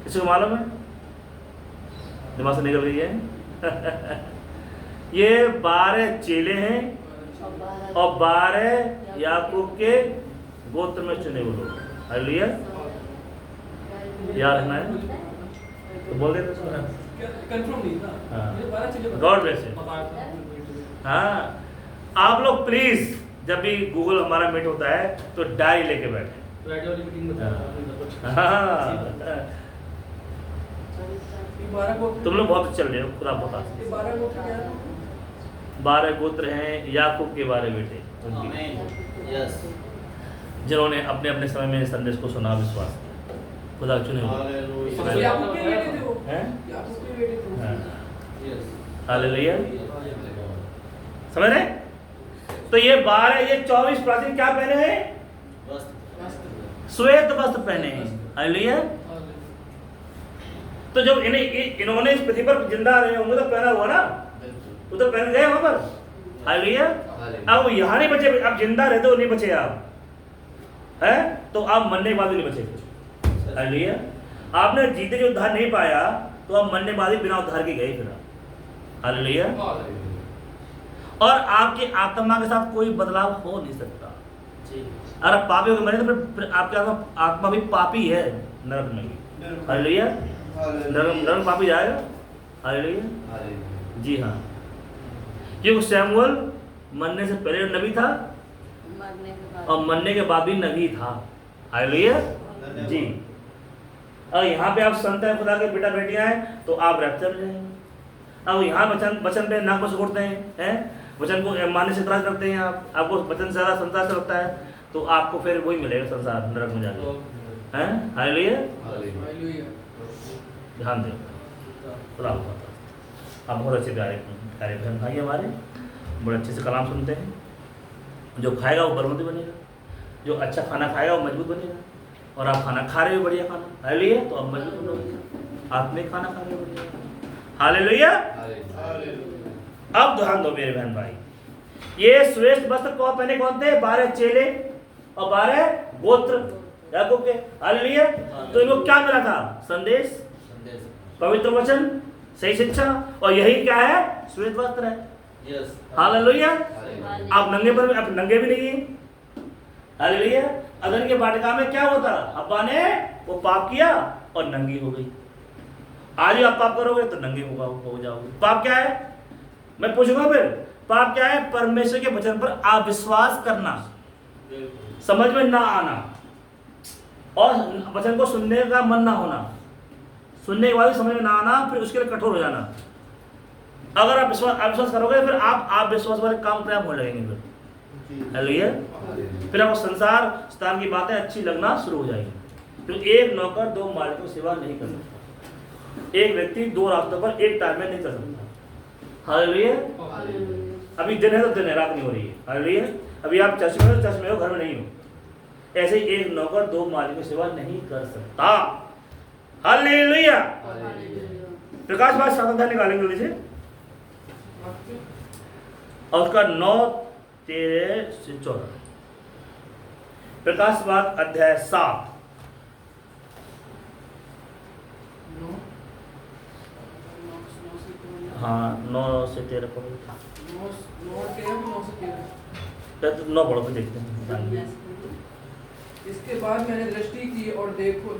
किसी को मालूम है? दिमाग से निकल गई है। ये 12 चेले हैं और 12 याकूब के गोत्र में चुने हुए लोग। हालेलुया। याद रखना है तो बोल देते सुना। कंफर्म नहीं था। हाँ। मुझे 12 चीजें बता- गॉड ब्लेस यू। हाँ, आप लोग प्लीज जब भी गूगल हमारा मीट होता है तो डायरी लेके बैठे। हाँ, ये 12 को तुम लोग बहुत चल रहे हो, खुदा बहुत आसान। ये 12 को क्या है? 12 गोत्र हैं याकूब के 12 बेटे उनकी, आमीन। यस। जिन्होंने अपने अपने समय में इस संदेश को सुना, विश्वास किया, खुदा चुने हुए। हालेलुया। याकूब के बेटे थे वो। हैं? याकूब के बेटे थे वो। हाँ। यस। हालेलुया। समझ रहे? तो ये 12 ये 24 प्राचीन क्या पहने हैं? वस्त्र। श्वेत वस्त्र पहने हैं। हालेलुया। तो जब इन्होंने इस पृथ्वी पर जिंदा रहे होंगे तो पहना हुआ ना, बिल्कुल। वो तो पहन गए वहां पर। हालेलुया। अब वो यहाँ नहीं बचे, अब जिंदा रहते हो नहीं बचे आप, है तो आप मरने के बाद भी नहीं बचे। हालेलुया। आपने जीते जो उद्धार नहीं पाया तो आप मरने के बाद भी बिना उद्धार के गए फिर। हालेलुया। और आपकी आत्मा के साथ कोई बदलाव हो नहीं सकता। जी। अगर आप पापी होकर मरे तो फिर आपके आत्मा भी पापी है, नरक में भी। हालेलुया। नरक पापी जाएगा। हालेलुया। जी हाँ, क्योंकि सैमुअल मरने से पहले नबी था और मरने के बाद भी नबी था। हालेलुया। जी। और यहाँ पे आप संत हैं, खुदा के बेटा बेटियां हैं तो आप रैप्चर में जाएंगे। अब यहाँ वचन पे नाक में सुखोड़ते हैं, वचन को मानने से इतराज करते हैं, आपको वचन से ज़्यादा संसार से लगता है तो आपको फिर वही मिलेगा संसार, नरक में जाके। हैं? हालेलुया। हालेलुया। ध्यान दें, खुदा आपको आप बहुत अच्छे प्यारे प्यारे बहन भाई हमारे, बड़े अच्छे से कलाम सुनते हैं। जो खाएगा वो बलवंत बनेगा, जो अच्छा खाना खाएगा वो मजबूत बनेगा। और आप खाना खा रहे हो बढ़िया खाना, हालेलुया, तो आप मजबूत बनोगे। आत्मिक खाना खा रहे हो बढ़िया, हालेलुया। अब ध्यान दो मेरे बहन भाई, ये श्रेष्ठ वस्त्र कौन पहने? कौन थे? 12 चेले और 12 गोत्र याकूब के। हालेलुया। तो इनको क्या मिला था? संदेश, पवित्र वचन, सही शिक्षा, और यही क्या है? श्वेत वस्त्र है। यस। हालेलुया। आप नंगे पर आप नंगे भी नहीं। हालेलुया। अदन के वाटिका में क्या होता? हव्वा ने वो पाप किया और नंगी हो गई। आज ही आप पाप करोगे तो नंगे हो जाओगे। पाप क्या है? मैं पूछूंगा फिर, पाप क्या है? परमेश्वर के वचन पर अविश्वास करना, समझ में ना आना और वचन को सुनने का मन ना होना, सुनने के बाद समझ में ना आना, फिर उसके लिए कठोर हो जाना। अगर आप अविश्वास करोगे फिर आप विश्वास वाले काम अपने आप हो लगेंगे फिर। हालेलुया। फिर आपको संसार स्थान की बातें अच्छी लगना शुरू हो जाएगी। तो एक नौकर 2 मालिकों की सेवा नहीं कर सकता। एक व्यक्ति 2 रास्तों पर एक टाइम में नहीं कर सकता। हालेलुया। अभी दिन है तो दिन है, रात नहीं हो रही है। हालेलुया। अभी आप चर्च में हो, चर्च में हो, घर में नहीं हो। ऐसे ही एक नौकर 2 मालिकों की सेवा नहीं कर सकता। हालेलुया। प्रकाश बात 7 अध्याय निकालेंगे जल्दी से, और उसका 9-13 से 14। प्रकाश बात अध्याय 7। हाँ, 9 से 13 पढ़ो। 9 पढ़ो फिर देखते हैं। इसके बाद मैंने दृष्टि की और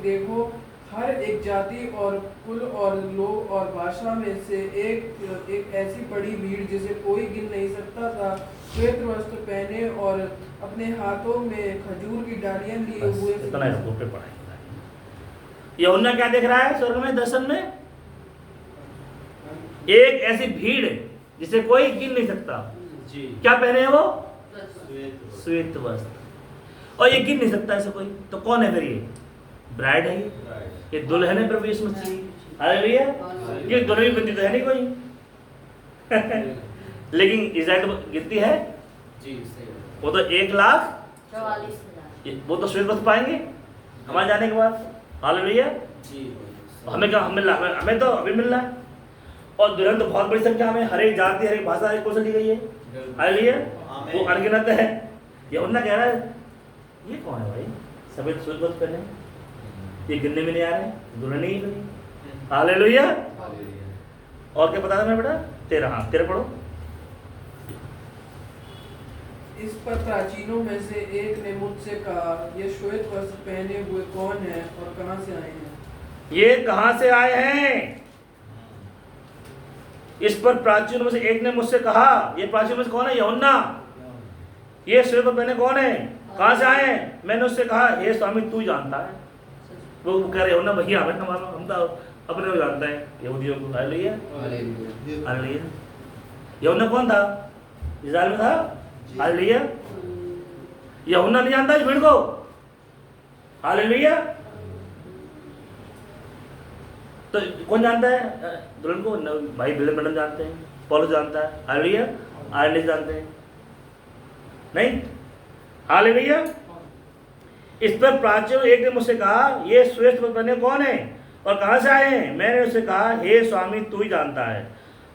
देखो हर एक जाति और कुल और लोग और भाषा में से एक ऐसी बड़ी भीड़ जिसे कोई गिन नहीं सकता था, श्वेत वस्त्र पहने और अपने हाथों में खजूर की डालियां लिए हुए। इतना ही रखो, फिर पढ़ाएंगे। यूहन्ना क्या देख रहा है स्वर्ग में दर्शन में? एक ऐसी भीड़ जिसे कोई गिन नहीं सकता। जी। क्या पहने हैं वो? श्वेत। श्वेत वस्त्र। और ये गिन नहीं सकता ऐसे कोई, तो कौन है फिर? ये ब्राइड है, ये दुल्हन है प्रभु यीशु मसीह। हालेलुया। ये दोनों ही गिनती तो है नहीं कोई लेकिन इज़राइल तो गिनती है। जी सही। वो तो 1,44,000 वो तो श्वेत वस्त्र पाएंगे हमारे जाने के बाद। हालेलुया। जी। हमें क्या मिल रहा है? हमें तो अभी मिल रहा है। और दुल्हन तो बहुत बड़ी संख्या में, हर एक जाति, हर एक भाषा, हर एक कौशल ली गई है। हालेलुया। वो अनगिनत है। ये उन्ना कह रहा है ये कौन है भाई? सफेद श्वेत वस्त्र पहने, ये गिनने में नहीं आ रहे, दुल्हन नहीं बनी। हालेलुया। और क्या बता था मैं बेटा? 13। हाँ 13 पढ़ो। इस पर प्राचीनों में से एक ने मुझसे कहा, ये श्वेत वस्त्र पहने हुए कौन है और कहाँ से आए हैं? ये कहाँ से आए हैं? इस पर प्राचीनों में से एक ने मुझसे कहा, ये प्राचीनों में से कौन है? यूहन्ना। ये श्वेत वस्त्र पहने कौन है? कहाँ से आए हैं? मैंने उससे कहा, हे स्वामी तू जानता है। वो कह रहे यूहन्ना भैया हमें ना मालूम, हम तो अपने को जानता है यहूदियों को। Hallelujah hallelujah. यूहन्ना कौन था? इस्राएल में था। हालेलुया। यूहन्ना नहीं जानता इस भीड़ को। हालेलुया। तो कौन जानता है दुल्हन को? भाई बिल मैडम जानते हैं, पौलुस जानता है। हालेलुया। आर्नेस जानते हैं नहीं? हालेलुया। इस पर प्राचीन एक ने मुझसे कहा, ये श्वेत वस्त्र पहने कौन है और कहाँ से आए हैं? मैंने उससे कहा, हे स्वामी तू ही जानता है।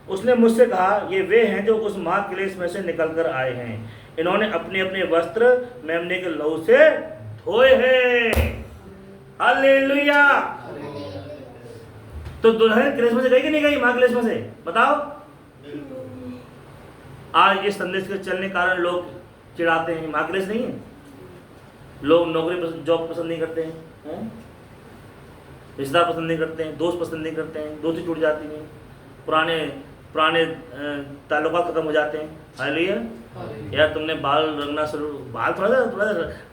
उसने मुझसे कहा, ये वे हैं जो उस महाक्लेश में से निकल कर आए हैं। इन्होंने अपने अपने वस्त्र मेमने के लहू से धोए हैं। हालेलुया। तो दुल्हन क्लेश में से गई कि नहीं गई? महाक्लेश में से बताओ। आज इस संदेश के चलने के कारण लोग चिढ़ाते हैं। महाक्लेश नहीं है। लोग नौकरी जॉब पसंद नहीं करते हैं, रिश्तेदार पसंद नहीं करते हैं, दोस्त पसंद नहीं करते हैं, दोस्ती टूट जाती है, पुराने ताल्लुकात खत्म हो जाते हैं। हालेलुया। यार तुमने बाल रंगना शुरू, बाल थोड़ा सा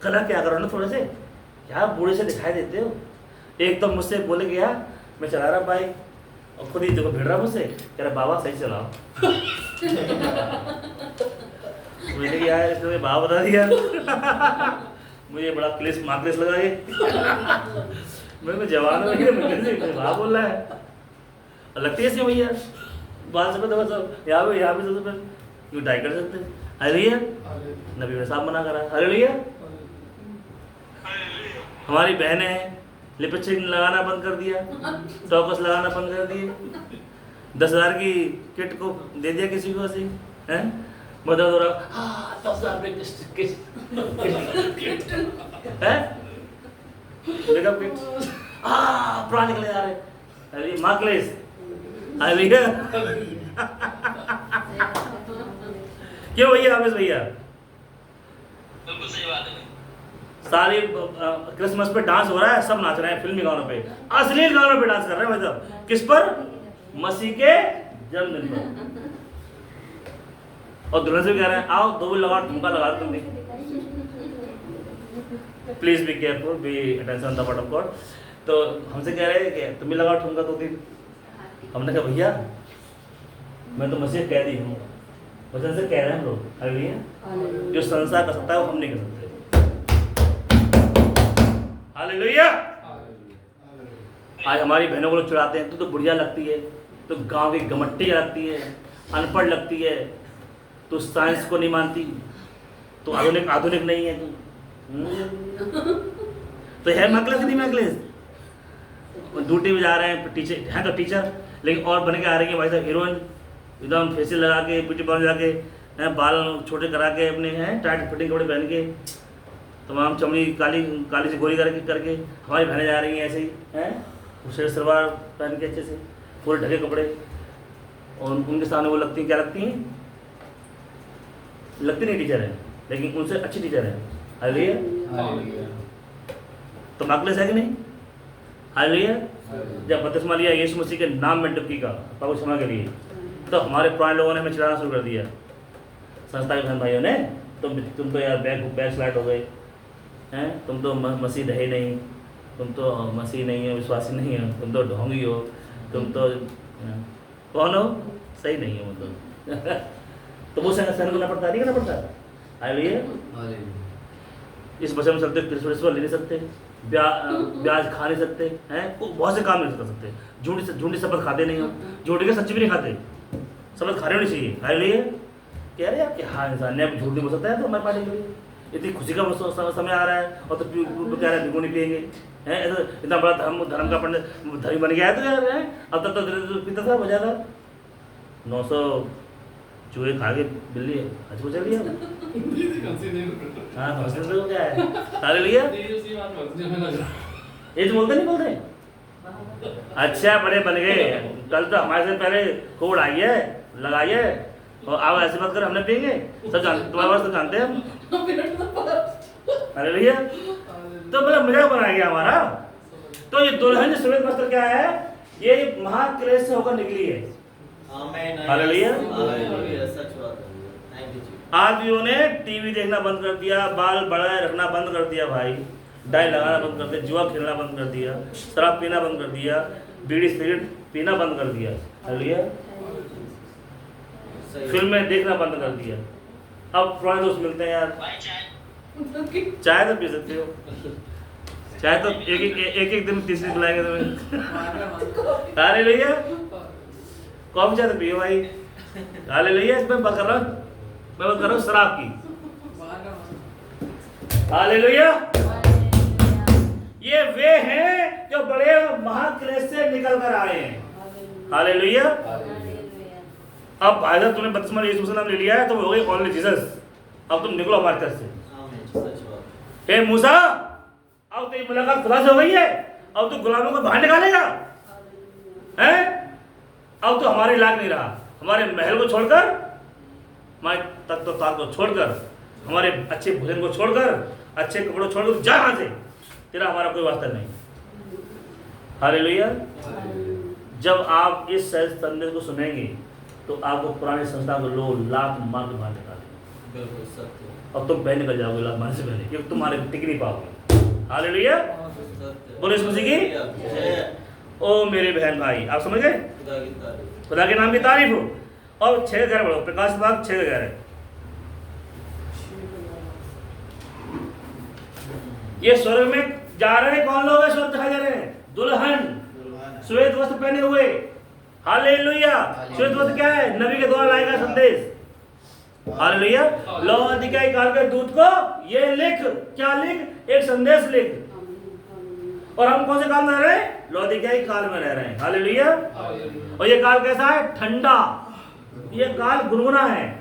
कलर क्या करो ना थोड़े से, क्या बूढ़े से दिखाई देते हो। एक तो मुझसे बोले गया, मैं चला रहा बाइक और खुद ही देखो भिड़ रहा मुझसे, कह रहा बाबा सही चलाओ। मैंने कहा यार इसने बाबा बता दिया। मुझे बड़ा महाक्लेश लगा ये। मेरे को जवान हो गया, बाबा बोल रहा है। लगती है भैया बाल सब सब यहाँ पे सब क्यों डाई कर सकते? हालेलुया। नबी ने साहब मना करा। हालेलुया। हमारी बहनें लिपस्टिक लगाना बंद कर दिया, टॉकस लगाना बंद कर दिए, 10,000 की किट को दे दिया किसी को ऐसे हैं, मदद हो रहा 10,000 मेकअप किट पुराने निकले जा रहे। अरे महाक्लेश। हालेलुया। क्यों भैया? हामिद भैया बिल्कुल सही बात है। सारी क्रिसमस पे डांस हो रहा है, सब नाच रहे हैं फिल्मी गानों पे, अश्लील गानों पे डांस कर रहे हैं। मतलब किस पर? मसीह के जन्मदिन पर। और दुल्हन से भी कह रहे हैं आओ दो लगा ठुमका लगा तुम भी। Please be careful, be attention the word of God. तो हमसे कह रहे हैं कि तुम भी लगाओ ठुमका 2 दिन। हमने कहा भैया मैं तो मसीह कह दी हूँ, वचन से कह रहे हैं लोग। हालेलुया। जो संसार कर सकता है वो हम नहीं कर सकते। हालेलुया। आज हमारी बहनों को लोग चिढ़ाते हैं, तू तो बुढ़िया लगती है, तो गांव की गमट्टी लगती है, अनपढ़ लगती है, तू साइंस को नहीं मानती, तो आधुनिक नहीं है तू। तो है महाक्लेश नहीं महाक्लेश? ड्यूटी में जा रहे हैं, टीचर हैं तो टीचर, लेकिन और बन के आ रही है भाई साहब हीरोइन, एकदम फेसियल लगा के, ब्यूटी पार्लर लगा के, बाल छोटे करा के, अपने हैं टाइट फिटिंग कपड़े पहन के, तमाम चमड़ी काली से गोरी करके हमारी बहनें जा रही हैं ऐसे ही हैं, शेर सलवार पहन के अच्छे से पूरे ढके कपड़े, और उनके सामने वो लगती हैं, क्या लगती हैं? लगती नहीं टीचर है, लेकिन उनसे अच्छी टीचर है। हालेलुया। तो महाक्लेश है कि नहीं? हालेलुया। जब बपतिस्मा लिया यीशु मसीह के नाम में डुबकी का पाप क्षमा के लिए, तो हमारे पुराने लोगों ने हमें चिढ़ाना शुरू कर दिया, संस्था के बहन भाइयों ने, तुम तो यार बैक स्लाइड हो गए हैं, तुम तो मसीह रहे नहीं, तुम तो मसीह नहीं हो, विश्वासी नहीं हो, तुम तो ढोंगी हो, तुम तो कौन हो? सही नहीं हो मतलब। तो वो सहन करना पड़ता नहीं, करना पड़ता। हालेलुया। इस वचन में चलते क्रिसमस ले नहीं सकते, ब्याज खा नहीं सकते हैं, बहुत से काम नहीं कर सकते, झूठी शपथ खाते नहीं हो, झूठी के सच्ची भी नहीं खाते, शपथ खाने होनी चाहिए। हालेलुया। कह रहे हैं कि हाँ इंसान ने झूठ नहीं बोल सकता है, तो हमारे पार्टी के लिए इतनी खुशी का समय आ रहा है और तो कह रहे हैं भिगो नहीं पिएंगे हैं, इतना बड़ा धर्म का पंडित धर्म बन गया है। तो यार है अब तक तो पीता था बजा था 900 चूहे खा के बिल्ली हज को चल गया। हाँ तो क्या है? हालेलुया। ये तो बोलते नहीं बोलते। अच्छा बड़े बन गए, कल तो हमारे से पहले कोड आई है, लगाई है, और आप ऐसे मत कर, हमने पियेंगे सब जानते, तुम्हारे पास तो जानते हैं हम। अरे भैया तो मतलब मजाक बनाया गया हमारा। तो ये दुल्हन श्वेत वस्त्र क्या है, ये महाक्लेश से होकर निकली है। हालेलुया। सच बात है। थैंक यू जी। आदमियों ने टीवी देखना बंद कर दिया, बाल बढ़ाए रखना बंद कर दिया भाई, डाई लगाना बंद कर दिया, जुआ खेलना बंद कर दिया, शराब पीना बंद कर दिया, बीड़ी सिगरेट पीना बंद कर दिया। हालेलुया। फिल्में देखना बंद कर दिया। अब पुराने दोस्त मिलते हैं यार, भाई चाय चाय तो पी सकते हो, चाय तो एक दिन में तीसरी पिलाएंगे तुम्हें। हालेलुया। कौन चाय तो पियो भाई। हालेलुया। इसमें बात कर रहा हूँ, मैं बात कर रहा हूँ शराब की। हालेलुया। ये वे हैं जो बड़े महाक्लेश से निकल कर आए हैं। हालेलुया। अब भाई साहब तुमने बपतिस्मा यीशु मसीह नाम ले लिया है तो हो गई ओनली जीसस। अब तुम निकलो हमारे तरफ से। सच बात। हे मूसा, अब तेरी मुलाकात खुदा से हो गई है, अब तू गुलामों को बाहर निकालेगा हैं? अब तो हमारे लायक नहीं रहा, हमारे महल को छोड़कर, हमारे तख्त और ताज को छोड़कर, हमारे अच्छे भोजन को छोड़कर, अच्छे कपड़ों को छोड़कर जा यहाँ से, तेरा हमारा कोई वास्ता नहीं। हालेलुया। जब आप इस संदेश को सुनेंगे तो आपको पुराने संस्थान को लोग लाख मार के बाहर निकालेंगे। बिल्कुल सत्य। अब तुम पहले निकल जाओगे लाख मारने से पहले, क्योंकि तुम्हारे टिक नहीं पाओगे। हालेलुया। बोलो यीशु मसीह की जय। ओ मेरे बहन भाई, आप समझ गए? खुदा की तारीफ। खुदा के नाम की तारीफ हो। और 6 घर बढ़ो, प्रकाश बाग 6 घर है। ये स्वर्ग में जा रहे हैं, कौन लोग हैं स्वर्ग दिखाई दे रहे हैं? दुल्हन श्वेत वस्त्र पहने हुए। हालेलुया। श्वेत वस्त्र क्या है? नबी के द्वारा लाया गया संदेश। हालेलुया। लौदीकिया काल के दूत को ये लिख, क्या लिख? एक संदेश लिख। और हम कौन से काल में रह रहे हैं? लौदीकिया काल में रह रहे हैं। हालेलुया। और ये काल कैसा है? ठंडा। ये काल गुनगुना है।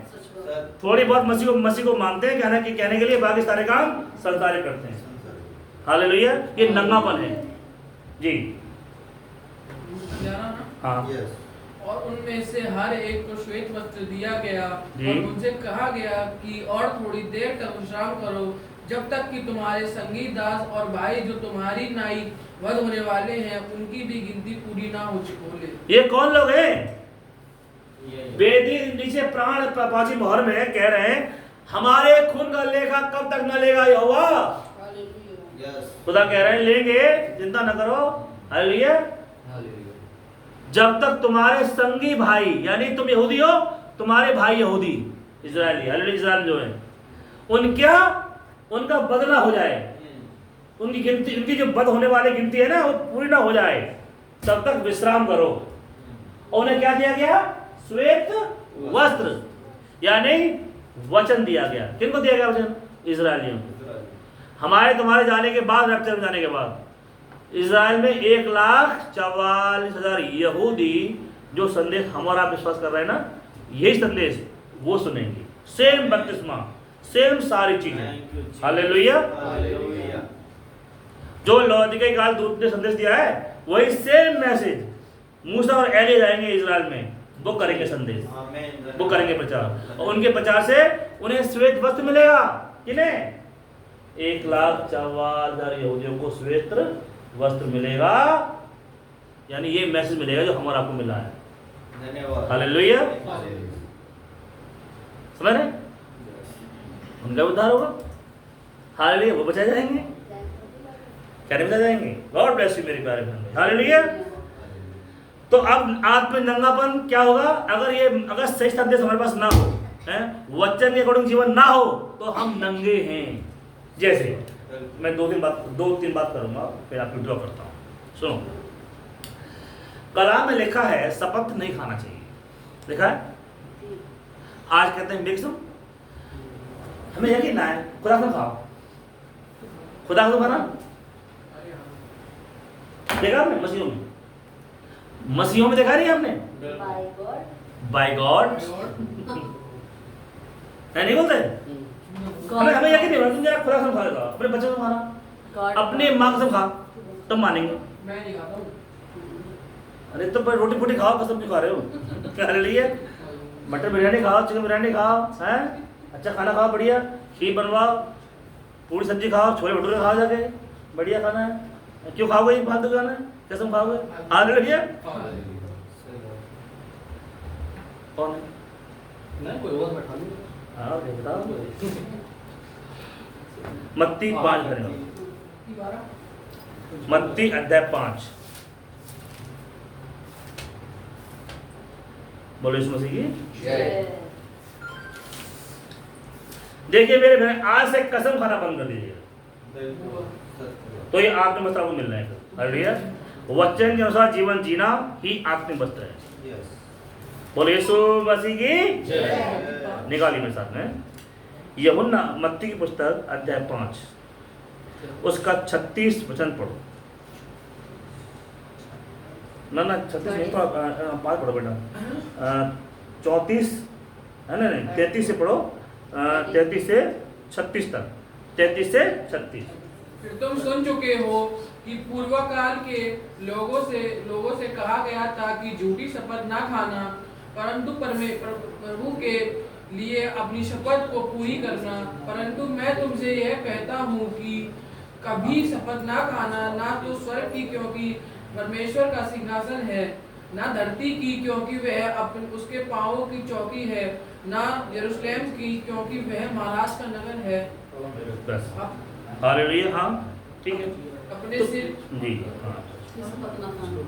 थोड़ी बहुत मसीह को मानते हैं कहने के लिए, बाकी सारे काम संसारिक करते हैं। हालेलुया। ये नंगापन है जी। हाँ। और उनमें से हर एक को श्वेत वस्त्र दिया गया जी। और उनसे कहा गया कि और थोड़ी देर तक विश्राम करो, जब तक कि तुम्हारे संगी दास और भाई जो तुम्हारी नाई वध होने वाले हैं उनकी भी गिनती पूरी ना हो चुकी। ये कौन लोग हैं? वेदी नीचे प्राण पांचवी मोहर में कह रहे हैं, हमारे खून का लेखा कब तक न लेगा यहोवा? खुदा कह रहे हैं लेंगे, चिंता न करो। हालेलुया। जब तक तुम्हारे संगी भाई, यानी तुम यहूदी हो, तुम्हारे भाई यहूदी इजरायली, हालेलुया, इजराइल जो है उनका बदला हो जाए, उनकी गिनती, उनकी जो बद होने वाली गिनती है ना वो पूरी ना हो जाए, तब तक विश्राम करो। और उन्हें क्या दिया गया? श्वेत वस्त्र, यानी वचन दिया गया। किनको दिया गया वचन? इजरायलियों को। हमारे तुम्हारे जाने के बाद, रैप्चर में जाने के बाद, इजराइल में 1,44,000 यहूदी जो संदेश हमारा विश्वास कर रहे हैं ना, यही संदेश वो सुनेंगे। सेम बपतिस्मा, सेम सारी चीजें। हालेलुया। जो लौदीकिया काल दूत ने संदेश दिया है वही सेम मैसेज मूसा और एलिया जाएंगे इजराइल में, वो करेंगे संदेश, वो करेंगे प्रचार, और उनके प्रचार से उन्हें श्वेत वस्त्र मिलेगा। किन्हें? 1,44,000 यहूदियों को श्वेत वस्त्र मिलेगा, यानी ये मैसेज मिलेगा जो हमारा आपको मिला है। धन्यवाद। हालेलुया। समझ रहे? उनका उद्धार होगा। हालेलुया। वो बचाए जाएंगे, क्या नहीं बचाए जाएंगे? गॉड ब्लेस यू मेरे प्यारे बहन। हालेलुया। तो अब आत्म नंगापन क्या होगा? अगर सही संदेश हमारे पास ना हो, वचन के अकॉर्डिंग जीवन ना हो, तो हम नंगे हैं। जैसे मैं 2-3 बात करूंगा, फिर आपको ड्रॉ करता हूँ। सुनो, कलाम में लिखा है शपथ नहीं खाना चाहिए, लिखा है। आज कहते हैं मिक्स, हमें यकीन ना है, खुदा को खाओ, खुदा को खाना देखा आपने? मसीहों में देखा नहीं आपने? बाय गॉड नहीं बोलते? हमें यकीन नहीं, तुम जरा खुदा को खा लेगा, अपने बच्चों को खाना, अपने माँ को खा, तब मानेंगे। मैं नहीं खाता हूँ। अरे तो रोटी फोटी खाओ, कसम क्यों खा रहे हो? हालेलुया। मटर बिरयानी खाओ, चिकन बिरयानी खाओ, हैं अच्छा खाना खाओ, बढ़िया खीर बनवाओ, पूरी सब्जी खाओ, छोले भटूरे खाओ जाके, बढ़िया खाना है। क्यों खाओगे ये फालतू खाना? कसम खाओगे? आने लगिए। कौन है? नहीं कोई और बैठा नहीं। हाँ बताओ। मत्ती 5 करेंगे, मत्ती अध्याय 5। बोलो यीशु मसीह की जय। देखिए मेरे बहन, आज से कसम खाना बंद कर दीजिएगा, बिल्कुल सत्य। तो ये आत्म वस्त्र आपको मिलना है। हालेलुया। वचन के अनुसार जीवन जीना ही आत्म वस्त्र है। यस। बोलो यीशु मसीह की जय। निकालिए मेरे साथ में यूहन्ना मत्ती की पुस्तक अध्याय 5 उसका 36 वचन पढ़ो। ना 36 नहीं पढ़ो, 5 पढ़ो बेटा, 34 है ना, नहीं 33 से पढ़ो, 33 से 36 तक, 33 से 36। फिर तुम सुन चुके हो कि पूर्व काल के लोगों से कहा गया था कि झूठी शपथ ना खाना, परंतु प्रभु के लिए अपनी शपथ को पूरी करना। परंतु मैं तुमसे यह कहता हूँ कि कभी शपथ ना खाना, ना तो स्वर्ग की क्योंकि परमेश्वर का सिंहासन है, ना धरती की क्योंकि वह उसके पांवों की चौकी है, ना यरूशलेम की क्योंकि वह महाराज का नगर है। बस हालेलुया। हाँ ठीक है। अपने सिर जी हाँ। शपथ ना खाना।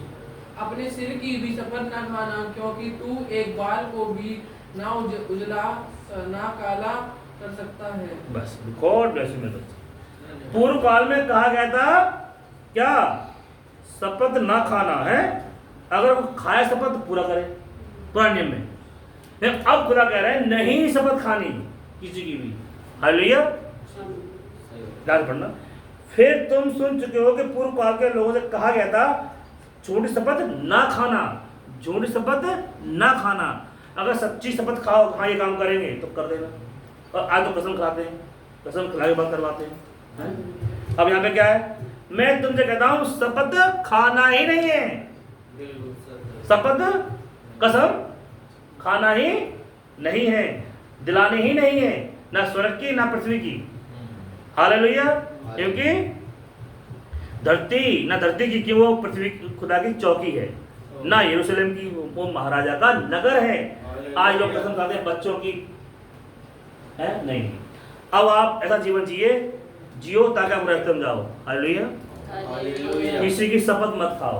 अपने सिर की भी शपथ ना खाना, क्योंकि तू एक बाल को भी ना उजला ना काला कर सकता है। बस गॉड ब्लेस यू मेरे बच्चे। पूर्व काल में कहा गया था क्या? शपथ ना खाना है, अगर वो खाए शपथ तो पूरा करे, पुराने नियम में। लेकिन अब खुदा कह रहे हैं नहीं शपथ खानी किसी की भी। हालेलुया। ध्यान पढ़ना। फिर तुम सुन चुके हो कि पूर्व काल के लोगों से कहा गया था झूठी शपथ ना खाना, झूठी शपथ ना खाना। अगर सच्ची शपथ खाओ हाँ ये काम करेंगे तो कर देना, और आज तो कसम खाते हैं, कसम खिला के बात करवाते हैं। अब यहाँ पे क्या है? मैं तुमसे कहता हूँ शपथ खाना ही नहीं है, बिल्कुल सत्य। शपथ कसम खाना ही नहीं है, दिलानी ही नहीं है, ना स्वर्ग की ना पृथ्वी की। हालेलुया। क्योंकि धरती ना धरती की कि वो पृथ्वी खुदा की चौकी है, ना यरूशलेम की वो महाराजा का नगर है। आज लोग कसम खाते हैं बच्चों की, है नहीं। अब आप ऐसा जीवन जियो ताकि आप रहते जाओ। हालेलुया। हालेलुया। किसी की शपथ मत खाओ।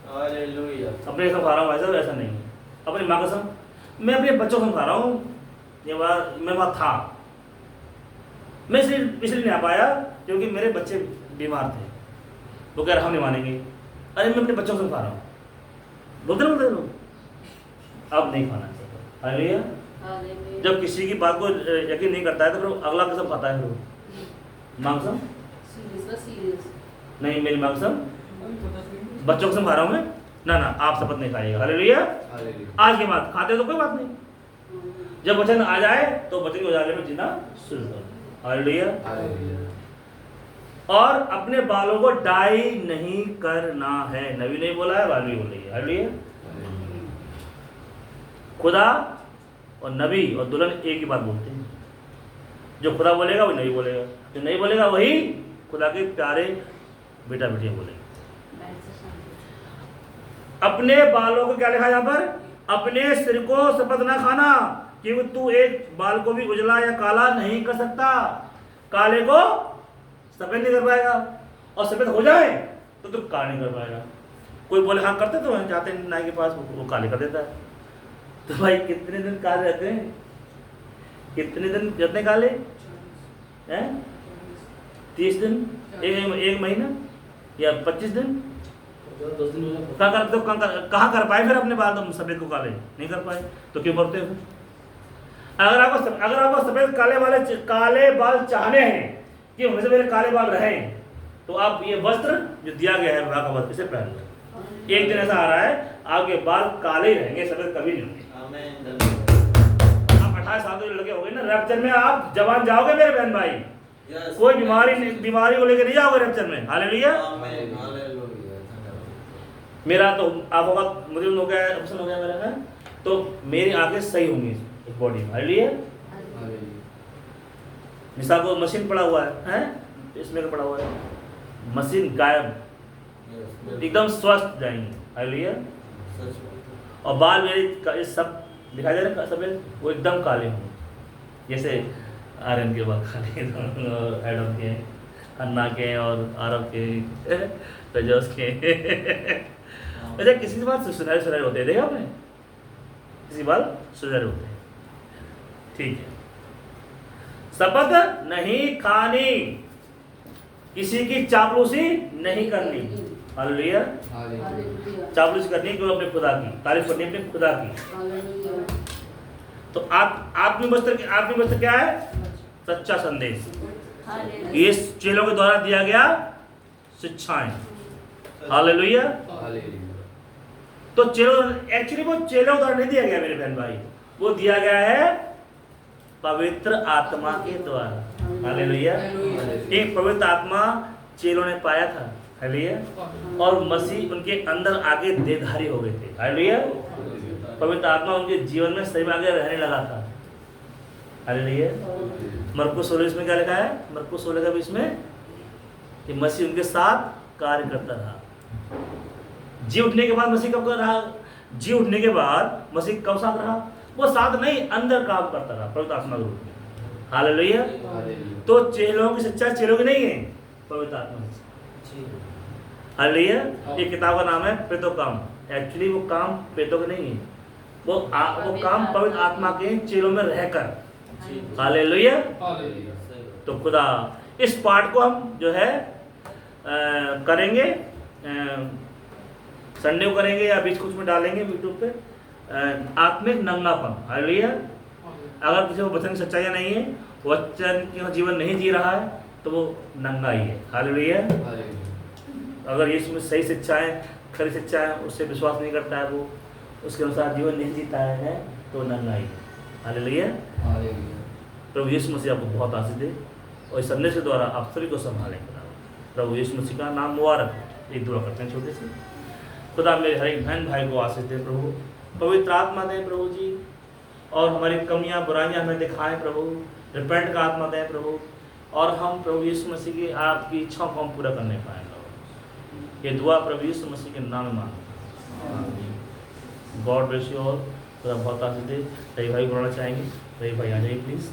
हालेलुया। अपने कसम खा रहा हूँ ऐसा ऐसा नहीं, अपनी माँ कसम, मैं अपने बच्चों कसम खा रहा हूँ। ये बार मैं वहाँ था, मैं इसलिए नहीं आ पाया क्योंकि मेरे बच्चे बीमार थे, वो कह रहे हम नहीं मानेंगे। अरे मैं अपने बच्चों को खा रहा हूँ, बोलते लोग अब नहीं खाना चाहिए। हालेलुया। जब किसी की बात को यकीन नहीं करता है तो फिर अगला कसम खाता है, फिर माँ कसम नहीं, मेरी माँ कसम, बच्चों को कसम खा रहा हूँ मैं, ना आप शपथ नहीं खाइएगा। हालेलुया। आज के बाद खाते तो कोई बात नहीं, जब वचन आ जाए तो वचन के उजाले में जीना शुरू करो। हालेलुया। और अपने बालों को डाई नहीं करना है, नबी नहीं बोला है, बाल भी बोल रही है। हालेलुया। खुदा और नबी और दुल्हन एक ही बात बोलते हैं, जो खुदा बोलेगा वही नबी बोलेगा, जो नहीं बोलेगा वही खुदा के प्यारे बेटा बेटियां बोलेंगे। अपने बालों को क्या लिखा है यहाँ पर? अपने सिर को शपथ ना खाना, क्योंकि तू एक बाल को भी उजला या काला नहीं कर सकता। काले को सफेद नहीं कर पाएगा, और सफेद हो जाए तो तू काला नहीं कर पाएगा। कोई बोले हाँ करते तो जाते हैं नाई के पास, वो काले कर देता है। तो भाई कितने दिन काले रहते हैं? कितने दिन कितने काले हैं? 30 दिन, एक महीना या 25 दिन? कहाँ कर पाए फिर अपने बाल तो सफेद को काले नहीं कर पाए, तो क्यों करते हो? अगर आपको सफेद काले बाल चाहने हैं कि हमेशा मेरे काले बाल रहें, तो आप ये वस्त्र जो दिया गया है विवाह का वस्त्र, इसे पहन लो। एक दिन ऐसा आ रहा है आपके बाल काले ही रहेंगे, सफेद कभी नहीं होंगे। आप 18 साल के लड़के हो गए ना, रैप्चर में आप जवान जाओगे मेरे बहन भाई। कोई बीमारी को लेकर नहीं जाओगे रैप्चर में। हालेलुया। मेरा तो आंखों का मुझे हो गया, ऑप्शन हो गया मेरा है, तो मेरी आंखें सही होंगी इस बॉडी में। हालेलुया। मिसाल को मशीन पड़ा हुआ है, इसमें पड़ा हुआ है, मशीन गायब, एकदम स्वस्थ जाएंगे। हालेलुया। और बाल मेरे ये सब दिखाई दे रहे सफेद, वो एकदम काले होंगे, जैसे आर्यन के बाल काले और एडम के, अन्ना के और आरब के, तेजस के। अच्छा, किसी के बाल सुनहरे सुनहरे होते हैं, देखा आपने? किसी बाल सुनहरे होते हैं। ठीक है। शपथ नहीं खानी, किसी की चापलूसी नहीं करनी। हालेलुया। चापलूसी करनी केवल अपने खुदा की, तारीफ करनी अपने खुदा की। तो आत्मिक वस्त्र क्या है? सच्चा संदेश। ये चेलों के द्वारा दिया गया शिक्षाएं। हालेलुया। तो चेलों, एक्चुअली वो चेलों द्वारा नहीं दिया गया मेरे बहन भाई, वो दिया गया है पवित्र आत्मा के द्वारा। हालेलुया। एक पवित्र आत्मा चेलों ने पाया था। हालेलुया। और मसीह उनके अंदर आगे देहधारी हो गए थे। हालेलुया। पवित्र आत्मा उनके जीवन में सही में आगे रहने लगा था। हालेलुया। मरकुस 16 में क्या लिखा है? मरकुस 16 का 20 में कि मसीह उनके साथ कार्य करता रहा। जी उठने के बाद मसीह कब रहा? जी उठने के बाद मसीह कब साथ रहा? वो साथ नहीं, अंदर काम करता रहा पवित्र आत्मा के रूप में। हालेलुया। तो चेलों की सच्चाई चेलों की नहीं है, पवित्र आत्मा की। हालेलुया। ये किताब का नाम है प्रेतो काम। एक्चुअली वो काम प्रेतों के नहीं है, वो काम पवित्र आत्मा के चेलों में रहकर। हालेलुया। तो खुदा इस पार्ट को हम जो है करेंगे, संडे को करेंगे या बीच कुछ में डालेंगे यूट्यूब पे, आत्मिक नंगापन। हालेलुया। अगर किसी को वचन की सच्चाई नहीं है, वचन के जीवन नहीं जी रहा है, तो वो नंगा ही है। हालेलुया। अगर यीशु में सही शिक्षाएं, खरी शिक्षाएं, उससे विश्वास नहीं करता है, वो उसके अनुसार जीवन नहीं जीता है, तो नंगा ही है। हालेलुया। प्रभु यीशु मसीह आपको बहुत आशीष दे और इस संदेश के द्वारा आप सभी को संभालें। प्रभु यीशु मसीह का नाम मुबारक हो। एक दुआ करते हैं छोटे से। खुदा मेरे हर एक बहन भाई को आशीष दे प्रभु, पवित्र आत्मा दें प्रभु जी, और हमारी कमियां बुराइयां हमें दिखाएं प्रभु, रिपेंट का आत्मा दें प्रभु, और हम प्रभु यीशु मसीह की आपकी इच्छाओं को हम पूरा करने पाएँ प्रभु। ये दुआ प्रभु यीशु मसीह के नाम में मांगते। God bless you all. खुदा बहुत आशीष दे। रही भाई बोलना चाहेंगे? रही भाई आ जाइए प्लीज़।